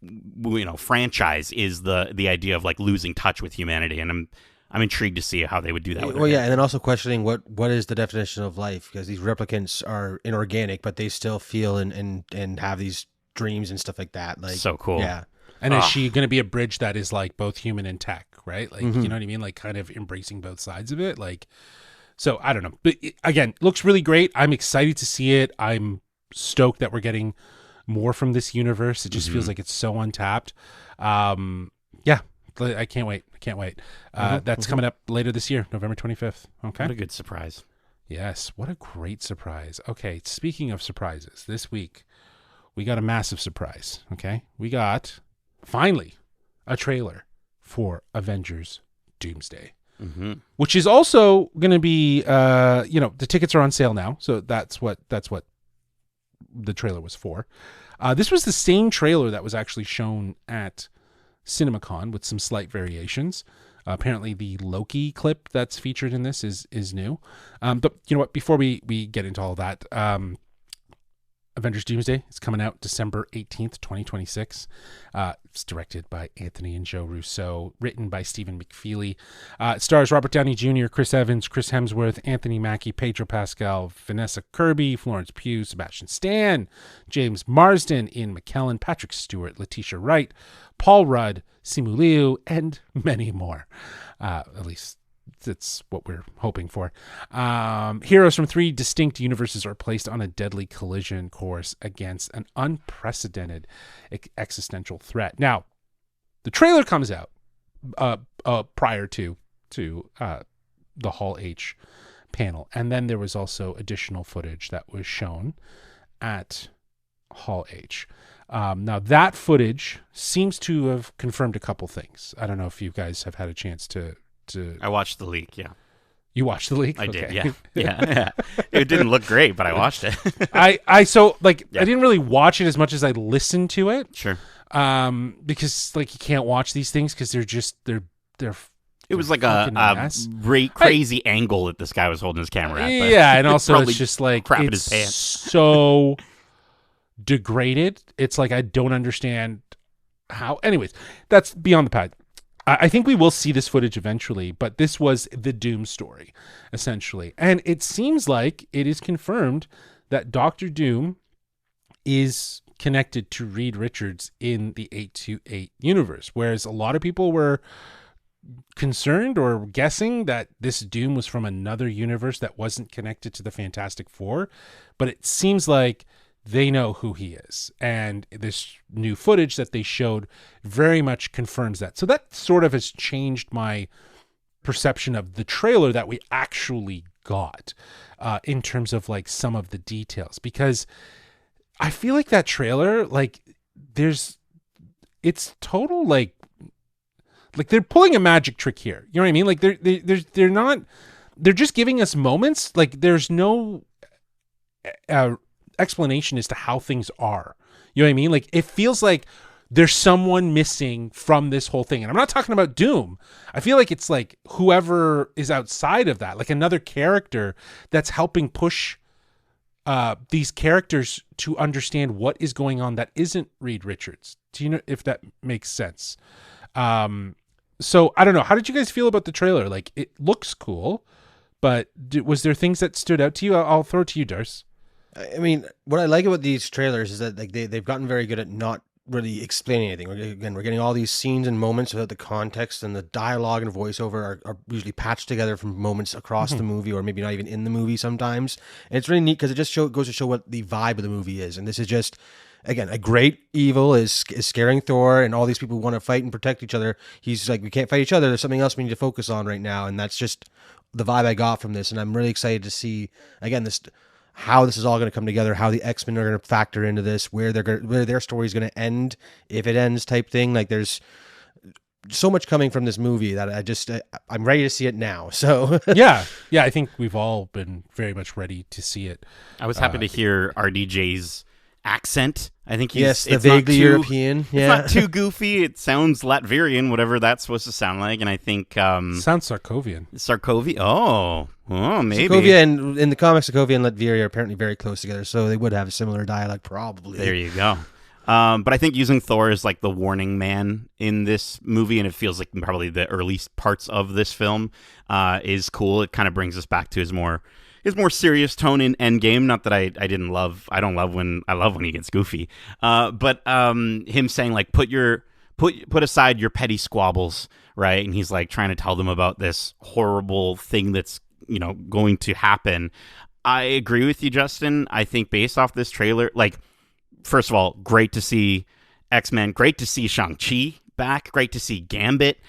franchise, is the idea of, like, losing touch with humanity, and I'm intrigued to see how they would do that. Well, yeah, and then also questioning what is the definition of life, because these replicants are inorganic, but they still feel and have these dreams and stuff like that. Like, so cool. Yeah. And is she going to be a bridge that is, like, both human and tech, right? Like, you know what I mean? Like, kind of embracing both sides of it. Like, so I don't know. But again, looks really great. I'm excited to see it. I'm stoked that we're getting more from this universe. It just feels like it's so untapped. Yeah, I can't wait. That's coming up later this year, November 25th. Okay. What a good surprise. Yes, what a great surprise. Okay, speaking of surprises, this week we got a massive surprise. Okay, we got finally a trailer for Avengers Doomsday, which is also going to be, the tickets are on sale now, so that's what the trailer was for. This was the same trailer that was actually shown at CinemaCon with some slight variations. Apparently the Loki clip that's featured in this is new. But you know what? Before we get into all that, Avengers Doomsday is coming out December 18th, 2026. It's directed by Anthony and Joe Russo, written by Stephen McFeely. It stars Robert Downey Jr., Chris Evans, Chris Hemsworth, Anthony Mackie, Pedro Pascal, Vanessa Kirby, Florence Pugh, Sebastian Stan, James Marsden, Ian McKellen, Patrick Stewart, Letitia Wright, Paul Rudd, Simu Liu, and many more. At least That's what we're hoping for. Heroes from 3 distinct universes are placed on a deadly collision course against an unprecedented existential threat. Now, the trailer comes out prior to the Hall H panel, and then there was also additional footage that was shown at Hall H. Now, that footage seems to have confirmed a couple things. I don't know if you guys have had a chance to... I watched the leak, yeah. You watched the leak? I did, yeah. It didn't look great, but I watched it. I didn't really watch it as much as I listened to it. Sure. Because like you can't watch these things because they're it was like a crazy angle that this guy was holding his camera at. But yeah, and also it's just like crap in it's his pants. So degraded. It's like I don't understand how. Anyways, that's beyond the pad. I think we will see this footage eventually, but this was the Doom story, essentially. And it seems like it is confirmed that Dr. Doom is connected to Reed Richards in the 828 universe, whereas a lot of people were concerned or guessing that this Doom was from another universe that wasn't connected to the Fantastic Four. But it seems like they know who he is, and this new footage that they showed very much confirms that. So that sort of has changed my perception of the trailer that we actually got in terms of like some of the details, because I feel like that trailer, like it's total like they're pulling a magic trick here. You know what I mean? Like they're just giving us moments. Like there's no explanation as to how things are. You know what I mean? Like it feels like there's someone missing from this whole thing. And I'm not talking about Doom. I feel like it's like whoever is outside of that, like another character that's helping push these characters to understand what is going on that isn't Reed Richards. Do you know if that makes sense? So I don't know. How did you guys feel about the trailer? Like it looks cool, but was there things that stood out to you? I'll throw it to you, Darce. I mean, what I like about these trailers is that like they've gotten very good at not really explaining anything. We're getting all these scenes and moments without the context, and the dialogue and voiceover are usually patched together from moments across the movie, or maybe not even in the movie sometimes. And it's really neat because it just goes to show what the vibe of the movie is. And this is just, again, a great evil is scaring Thor, and all these people want to fight and protect each other. He's like, we can't fight each other. There's something else we need to focus on right now. And that's just the vibe I got from this. And I'm really excited to see, again, how this is all going to come together, how the X-Men are going to factor into this, where their story is going to end, if it ends, type thing. Like there's so much coming from this movie that I'm ready to see it now. So yeah, I think we've all been very much ready to see it. I was happy to hear RDJ's accent. I think the vaguely European. Yeah, it's not too goofy. It sounds Latvian, whatever that's supposed to sound like. And I think sounds Sarkovian. Oh, maybe. Sokovia, and in the comics, Sokovia and Latvia are apparently very close together, so they would have a similar dialect, probably. There you go. But I think using Thor as like the warning man in this movie, and it feels like probably the early parts of this film is cool. It kind of brings us back to his more serious tone in Endgame. Not that I don't love when he gets goofy. But him saying like put aside your petty squabbles, right? And he's like trying to tell them about this horrible thing that's going to happen. I agree with you, Justin. I think based off this trailer, like, first of all, great to see X-Men, great to see Shang-Chi back, great to see Gambit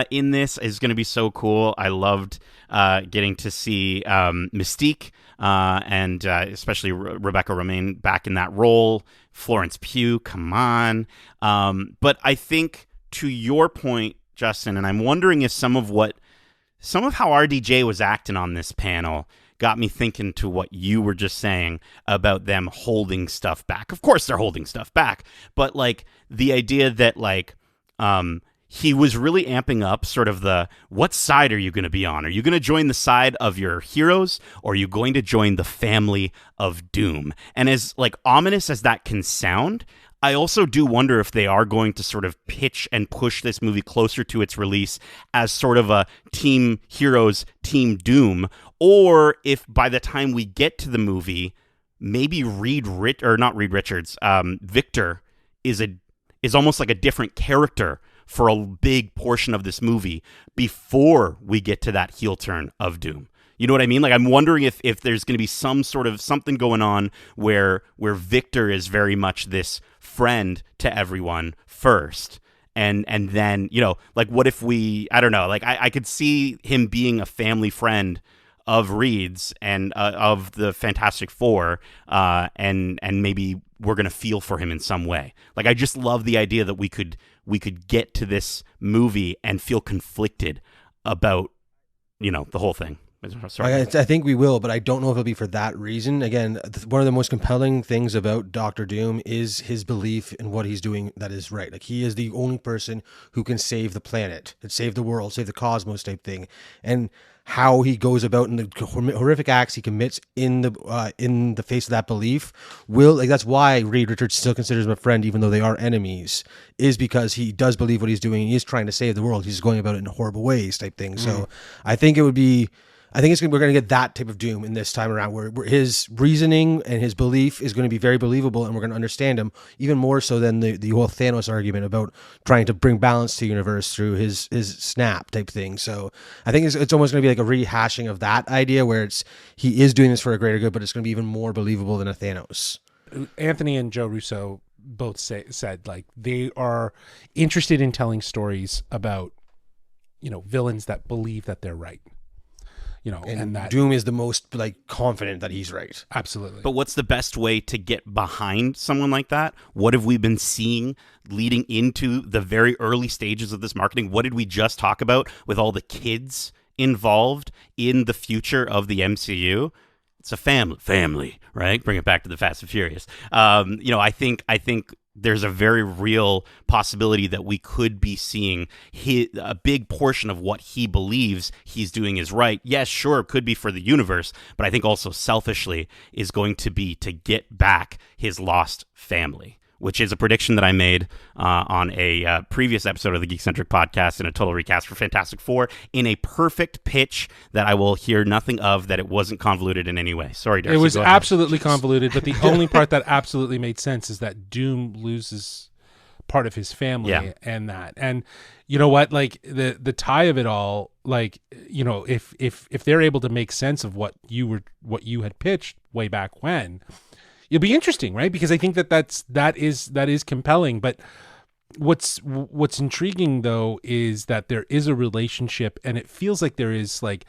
in this. Is going to be so cool. I loved getting to see Mystique and especially Rebecca Romijn back in that role. Florence Pugh, come on. But I think to your point, Justin, and I'm wondering if some of how RDJ was acting on this panel got me thinking to what you were just saying about them holding stuff back. Of course they're holding stuff back, but like the idea that like he was really amping up sort of what side are you going to be on? Are you going to join the side of your heroes, or are you going to join the family of Doom? And as like ominous as that can sound, I also do wonder if they are going to sort of pitch and push this movie closer to its release as sort of a Team Heroes, Team Doom, or if by the time we get to the movie, maybe Victor is almost like a different character for a big portion of this movie before we get to that heel turn of Doom. You know what I mean? Like, I'm wondering if there's going to be some sort of something going on where Victor is very much this friend to everyone first. And then, you know, like, what if I don't know, like, I could see him being a family friend of Reed's and of the Fantastic Four, and maybe we're going to feel for him in some way. Like, I just love the idea that we could get to this movie and feel conflicted about, you know, the whole thing. Sorry. I think we will, but I don't know if it'll be for that reason. Again, one of the most compelling things about Doctor Doom is his belief in what he's doing that is right. Like, he is the only person who can save the planet, and save the world, save the cosmos type thing. And how he goes about and the horrific acts he commits in the face of that belief that's why Reed Richards still considers him a friend, even though they are enemies, is because he does believe what he's doing. He is trying to save the world. He's going about it in horrible ways type thing. So I think we're going to get that type of Doom in this time around, where his reasoning and his belief is going to be very believable, and we're going to understand him even more so than the whole Thanos argument about trying to bring balance to the universe through his snap type thing. So I think it's almost going to be like a rehashing of that idea, where he is doing this for a greater good, but it's going to be even more believable than a Thanos. Anthony and Joe Russo both said like they are interested in telling stories about, you know, villains that believe that they're right. You know, and that Doom is the most like confident that he's right. Absolutely. But what's the best way to get behind someone like that? What have we been seeing leading into the very early stages of this marketing? What did we just talk about with all the kids involved in the future of the MCU? It's a family, right? Bring it back to the Fast and Furious. You know, I think there's a very real possibility that we could be seeing a big portion of what he believes he's doing is right. Yes, sure, it could be for the universe, but I think also selfishly is going to be to get back his lost family, which is a prediction that I made on a previous episode of the Geek-Centric podcast in a total recast for Fantastic Four in a perfect pitch that I will hear nothing of, that it wasn't convoluted in any way. Sorry, Darcy. It was absolutely convoluted, but the only part that absolutely made sense is that Doom loses part of his family and you know what, like the tie of it all, like, you know, if they're able to make sense of what you had pitched way back when, it'll be interesting, right? Because I think that is compelling. But what's intriguing though is that there is a relationship, and it feels like there is like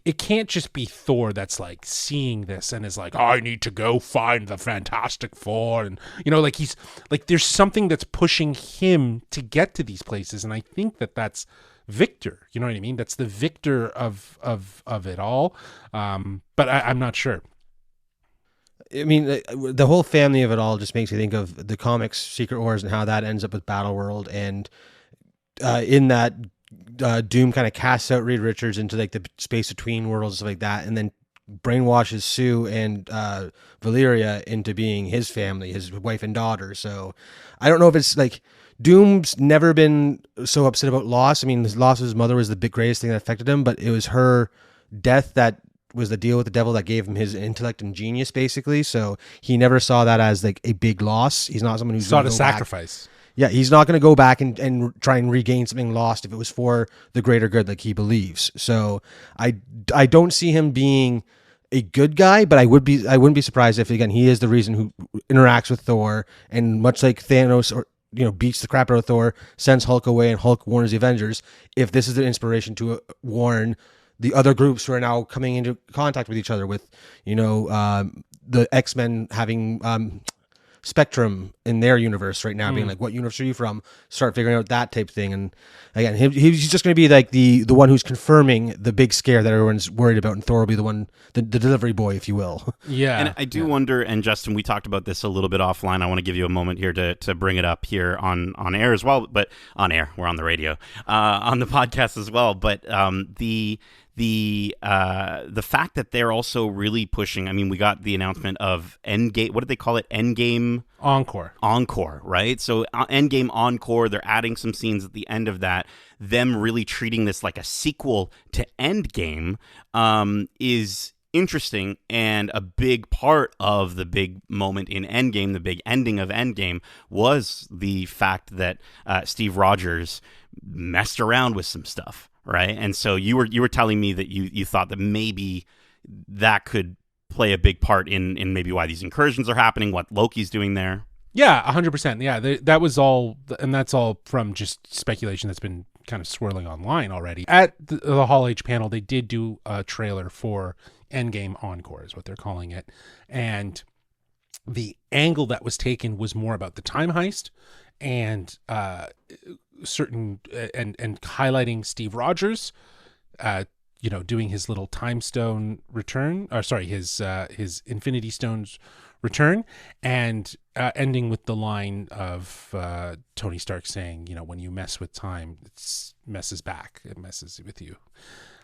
it can't just be Thor that's like seeing this and is like, I need to go find the Fantastic Four, and you know, like he's like there's something that's pushing him to get to these places, and I think that's Victor. You know what I mean? That's the Victor of it all. But I'm not sure. I mean, the whole family of it all just makes you think of the comics Secret Wars and how that ends up with Battleworld. And in that, Doom kind of casts out Reed Richards into like the space between worlds and stuff like that, and then brainwashes Sue and Valeria into being his family, his wife and daughter. So I don't know if it's like Doom's never been so upset about loss. I mean, his loss of his mother was the greatest thing that affected him, but it was her death that was the deal with the devil that gave him his intellect and genius, basically. So he never saw that as like a big loss. He's not someone who's saw it as sacrifice. Yeah, he's not going to go back and try and regain something lost if it was for the greater good, like he believes. So I don't see him being a good guy, but I wouldn't be surprised if, again, he is the reason who interacts with Thor, and much like Thanos, or beats the crap out of Thor, sends Hulk away, and Hulk warns the Avengers. If this is the inspiration to warn the other groups who are now coming into contact with each other, with the X-Men having Spectrum in their universe right now, being like, what universe are you from? Start figuring out that type thing. And again, he's just going to be like the one who's confirming the big scare that everyone's worried about, and Thor will be the one, the delivery boy, if you will. Yeah. And I do wonder, and Justin, we talked about this a little bit offline. I want to give you a moment here to bring it up here on air as well, but on air, we're on the radio, on the podcast as well. But the fact that they're also really pushing, I mean, we got the announcement of Endgame, what did they call it? Endgame Encore, right? So Endgame Encore, they're adding some scenes at the end of that. Them really treating this like a sequel to Endgame is interesting, and a big part of the big moment in Endgame, the big ending of Endgame, was the fact that Steve Rogers messed around with some stuff, right? And so you were telling me that you thought that maybe that could play a big part in maybe why these incursions are happening, what Loki's doing there. Yeah, 100%. Yeah, that was all, and that's all from just speculation that's been kind of swirling online already. At the Hall H panel, they did do a trailer for Endgame Encore, is what they're calling it. And the angle that was taken was more about the time heist and certain and highlighting Steve Rogers, doing his little time stone return, or sorry, his Infinity Stones return, and ending with the line of Tony Stark saying, when you mess with time, it messes back, it messes with you,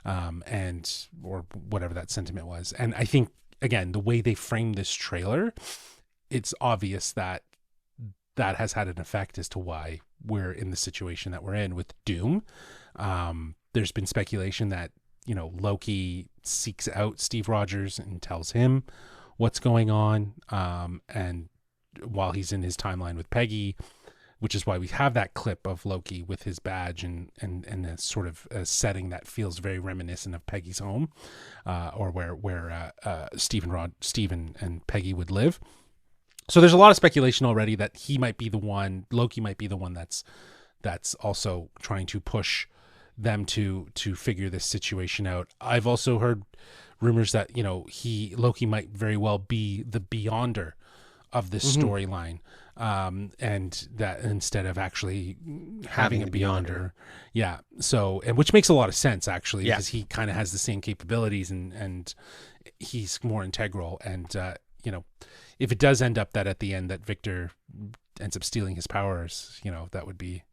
and or whatever that sentiment was. And I think, again, the way they framed this trailer, it's obvious that has had an effect as to why we're in the situation that we're in with Doom. There's been speculation that Loki seeks out Steve Rogers and tells him what's going on, and while he's in his timeline with Peggy, which is why we have that clip of Loki with his badge and a sort of a setting that feels very reminiscent of Peggy's home, or where Steve and Peggy would live. So there's a lot of speculation already that he might be the one, Loki might be the one that's also trying to push them to figure this situation out. I've also heard rumors that Loki might very well be the Beyonder of this storyline, and that instead of actually having a Beyonder, yeah. So, and which makes a lot of sense actually, because he kind of has the same capabilities and he's more integral. And if it does end up that at the end that Victor ends up stealing his powers, that would be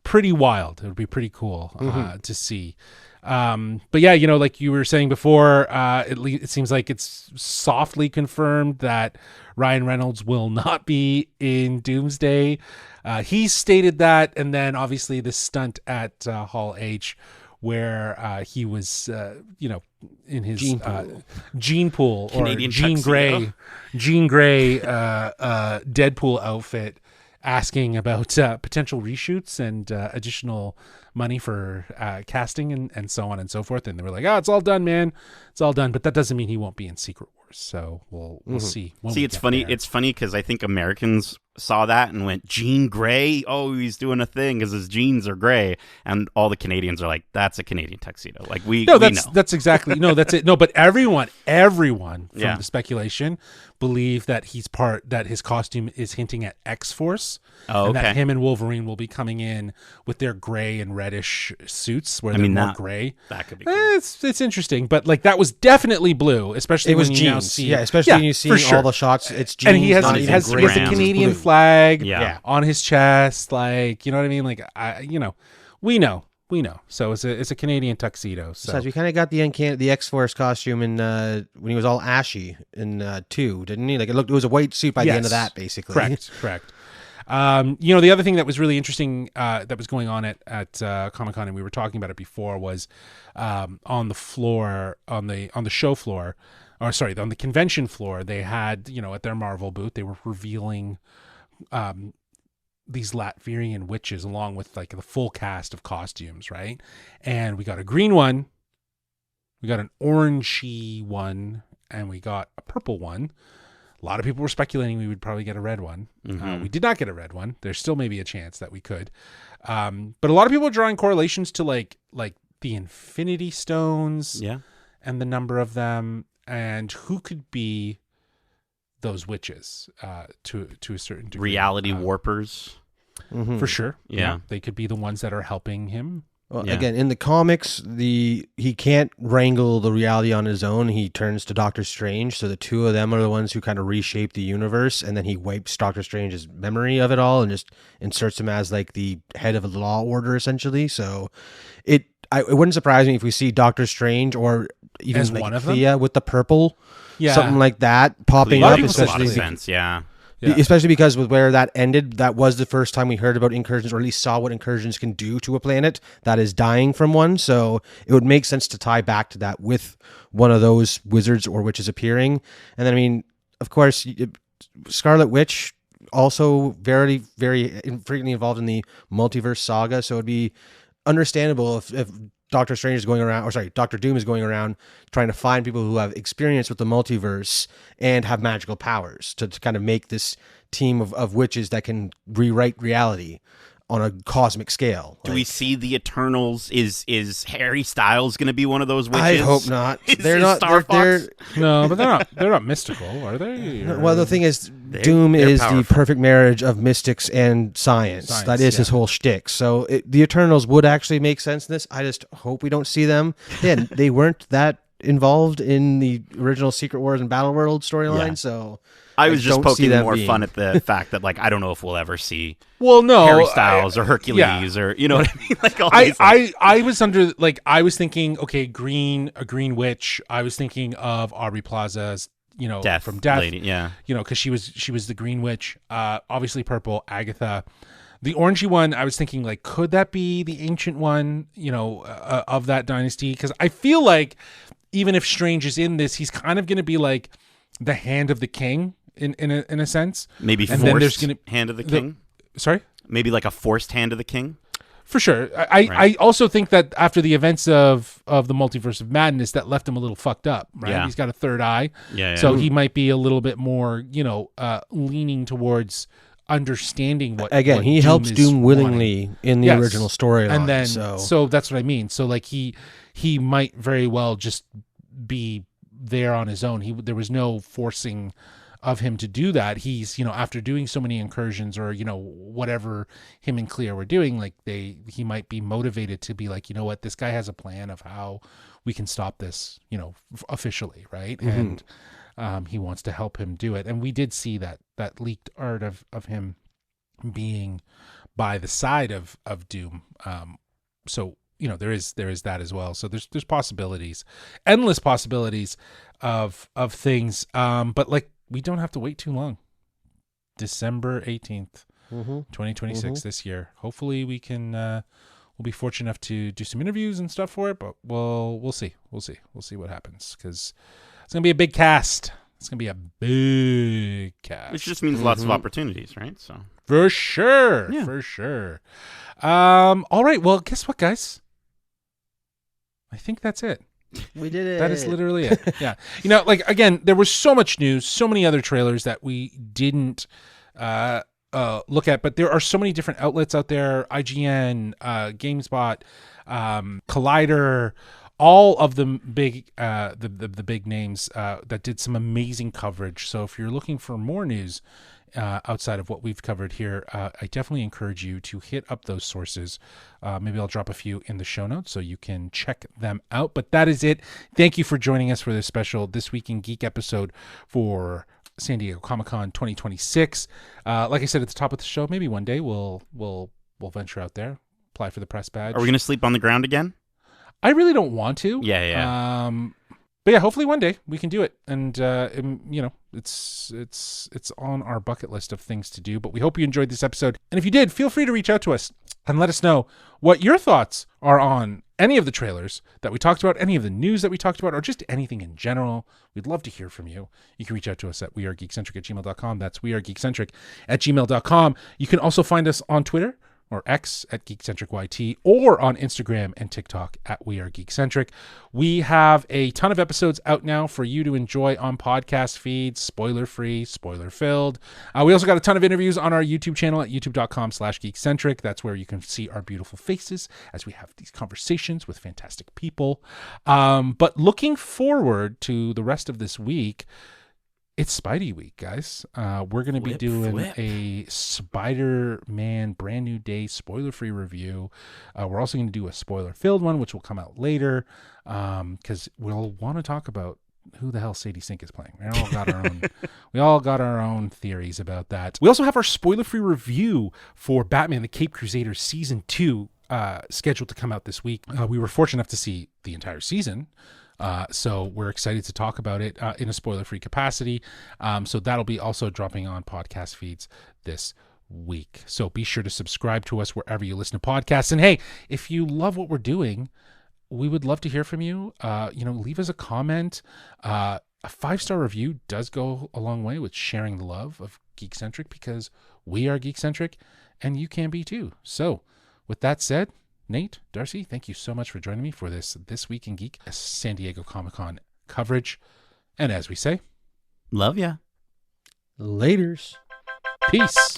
pretty wild. It would be pretty cool to see. But yeah, like you were saying before, it seems like it's softly confirmed that Ryan Reynolds will not be in Doomsday. He stated that, and then obviously the stunt at Hall H, where he was, in his Gene Pool or Jean Grey Deadpool outfit, asking about potential reshoots and additional money for casting and so on and so forth. And they were like, it's all done, man. It's all done. But that doesn't mean he won't be in Secret Wars. So we'll see. It's funny. There. It's funny because I think Americans saw that and went, Jean Grey? Oh, he's doing a thing because his jeans are gray. And all the Canadians are like, that's a Canadian tuxedo. Like we know. That's exactly, no, that's it. No, but everyone from the speculation believe that that his costume is hinting at X-Force. Oh, okay. And that him and Wolverine will be coming in with their gray and reddish suits where they're more gray. That could be cool. It's interesting, but like that was definitely blue, especially when you now see, especially when you see all the shots. It's jeans, and he has the Canadian flag on his chest, like, you know what I mean? Like we know. So it's a Canadian tuxedo. So besides, we kind of got the X-Force costume in when he was all ashy in 2, didn't he? Like it was a white suit by the end of that, basically. Correct. The other thing that was really interesting that was going on at Comic-Con, and we were talking about it before, was on the floor, on the show floor, or sorry, on the convention floor, they had, at their Marvel booth, they were revealing these Latvian witches along with like the full cast of costumes, right? And we got a green one, we got an orangey one, and we got a purple one. A lot of people were speculating we would probably get a red one. We did not get a red one. There's still maybe a chance that we could. But a lot of people are drawing correlations to like the Infinity Stones and the number of them and who could be those witches to a certain degree. Reality warpers. For sure. Yeah. They could be the ones that are helping him. Well, again, in the comics, he can't wrangle the reality on his own. He turns to Doctor Strange, so the two of them are the ones who kind of reshape the universe, and then he wipes Doctor Strange's memory of it all and just inserts him as like the head of the law order, essentially. So it wouldn't surprise me if we see Doctor Strange or even as like one of them? Thea with the purple, something like that popping up. Makes a lot of sense, yeah. Yeah. Especially because with where that ended, that was the first time we heard about incursions, or at least saw what incursions can do to a planet that is dying from one. So it would make sense to tie back to that with one of those wizards or witches appearing. And then, I mean, of course, Scarlet Witch also very, very frequently involved in the multiverse saga. So it'd be understandable if Doctor Strange is going around, or sorry, Doctor Doom is going around trying to find people who have experience with the multiverse and have magical powers to kind of make this team of witches that can rewrite reality on a cosmic scale. Do we see the Eternals? Is Harry Styles going to be one of those witches? I hope not. They're not. They're No, but they're not mystical, are they? Or... Well, the thing is, Doom is powerful. the perfect marriage of mystics and science. That is his whole shtick. So the Eternals would actually make sense in this. I just hope we don't see them. Again, they weren't that involved in the original Secret Wars and Battle World storyline, so I was just don't see poking them more being- fun at the fact that, like, I don't know if we'll ever see Well, no, Harry Styles or Hercules or, you know what I mean? Like, all these, like, I was under, like, I was thinking, okay, a green witch. I was thinking of Aubrey Plaza's, you know, Death from Death, Lady, yeah. you know, because she was the green witch. Obviously purple, Agatha. The orangey one, I was thinking, like, could that be the ancient one, you know, of that dynasty? Because I feel like even if Strange is in this, he's kind of going to be like the hand of the king in a sense. Maybe And then there's forced gonna- hand of the king? Sorry? Maybe like a forced hand of the king? For sure. I also think that after the events of the Multiverse of Madness, that left him a little fucked up, right? Yeah. He's got a third eye. Yeah. So he might be a little bit more, you know, leaning towards understanding what Again, what he helps is Doom wanting. willingly in the Yes. original storyline. And then so that's what I mean. So like he might very well just be there on his own. There was no forcing of him to do that. He's, you know, after doing so many incursions, or, you know, whatever him and Clea were doing, like he might be motivated to be like, you know what, this guy has a plan of how we can stop this, you know, officially, right? Mhm. And he wants to help him do it. And we did see that leaked art of him being by the side of Doom. So, you know, there is that as well. So there's possibilities, endless possibilities of things. But like, we don't have to wait too long. December 18th, 2026 this year. Hopefully we can, we'll be fortunate enough to do some interviews and stuff for it, but we'll see. We'll see what happens, because it's going to be a big cast. It's going to be a big cast. Which just means lots of opportunities, right? So For sure. Yeah. For sure. All right. Well, guess what, guys? I think that's it. we did it. That is literally it. Yeah. You know, like, again, there was so much news, so many other trailers that we didn't look at, but there are so many different outlets out there. IGN, GameSpot, Collider, all of them big, the big names that did some amazing coverage. So if you're looking for more news outside of what we've covered here, I definitely encourage you to hit up those sources. Maybe I'll drop a few in the show notes so you can check them out. But that is it. Thank you for joining us for this special This Week in Geek episode for San Diego Comic-Con 2026. Like I said at the top of the show, maybe one day we'll venture out there, apply for the press badge. are we going to sleep on the ground again? I really don't want to. Yeah. But yeah, hopefully one day we can do it, and you know, it's on our bucket list of things to do. But we hope you enjoyed this episode, and if you did, feel free to reach out to us and let us know what your thoughts are on any of the trailers that we talked about, any of the news that we talked about, or just anything in general. We'd love to hear from you. You can reach out to us at wearegeekcentric@gmail.com. That's wearegeekcentric@gmail.com. You can also find us on Twitter or X at GeekcentricYT, or on Instagram and TikTok at wearegeekcentric. We have a ton of episodes out now for you to enjoy on podcast feeds, spoiler-free, spoiler-filled. We also got a ton of interviews on our YouTube channel at youtube.com/geekcentric. That's where you can see our beautiful faces as we have these conversations with fantastic people. But looking forward to the rest of this week, it's Spidey week, guys. We're going to be doing a Spider-Man Brand New Day spoiler-free review. We're also going to do a spoiler-filled one, which will come out later, because we'll want to talk about who the hell Sadie Sink is playing. We all got our own theories about that. We also have our spoiler-free review for Batman: The Caped Crusader Season 2 scheduled to come out this week. We were fortunate enough to see the entire season So we're excited to talk about it in a spoiler-free capacity. So that'll be also dropping on podcast feeds this week. So be sure to subscribe to us wherever you listen to podcasts. And hey, if you love what we're doing, we would love to hear from you. Leave us a comment. A 5-star review does go a long way with sharing the love of Geek-Centric, because we are Geek-Centric and you can be too. So with that said, Nate, Darcy, thank you so much for joining me for this Week in Geek San Diego Comic-Con coverage. And as we say, love ya. Laters. Peace.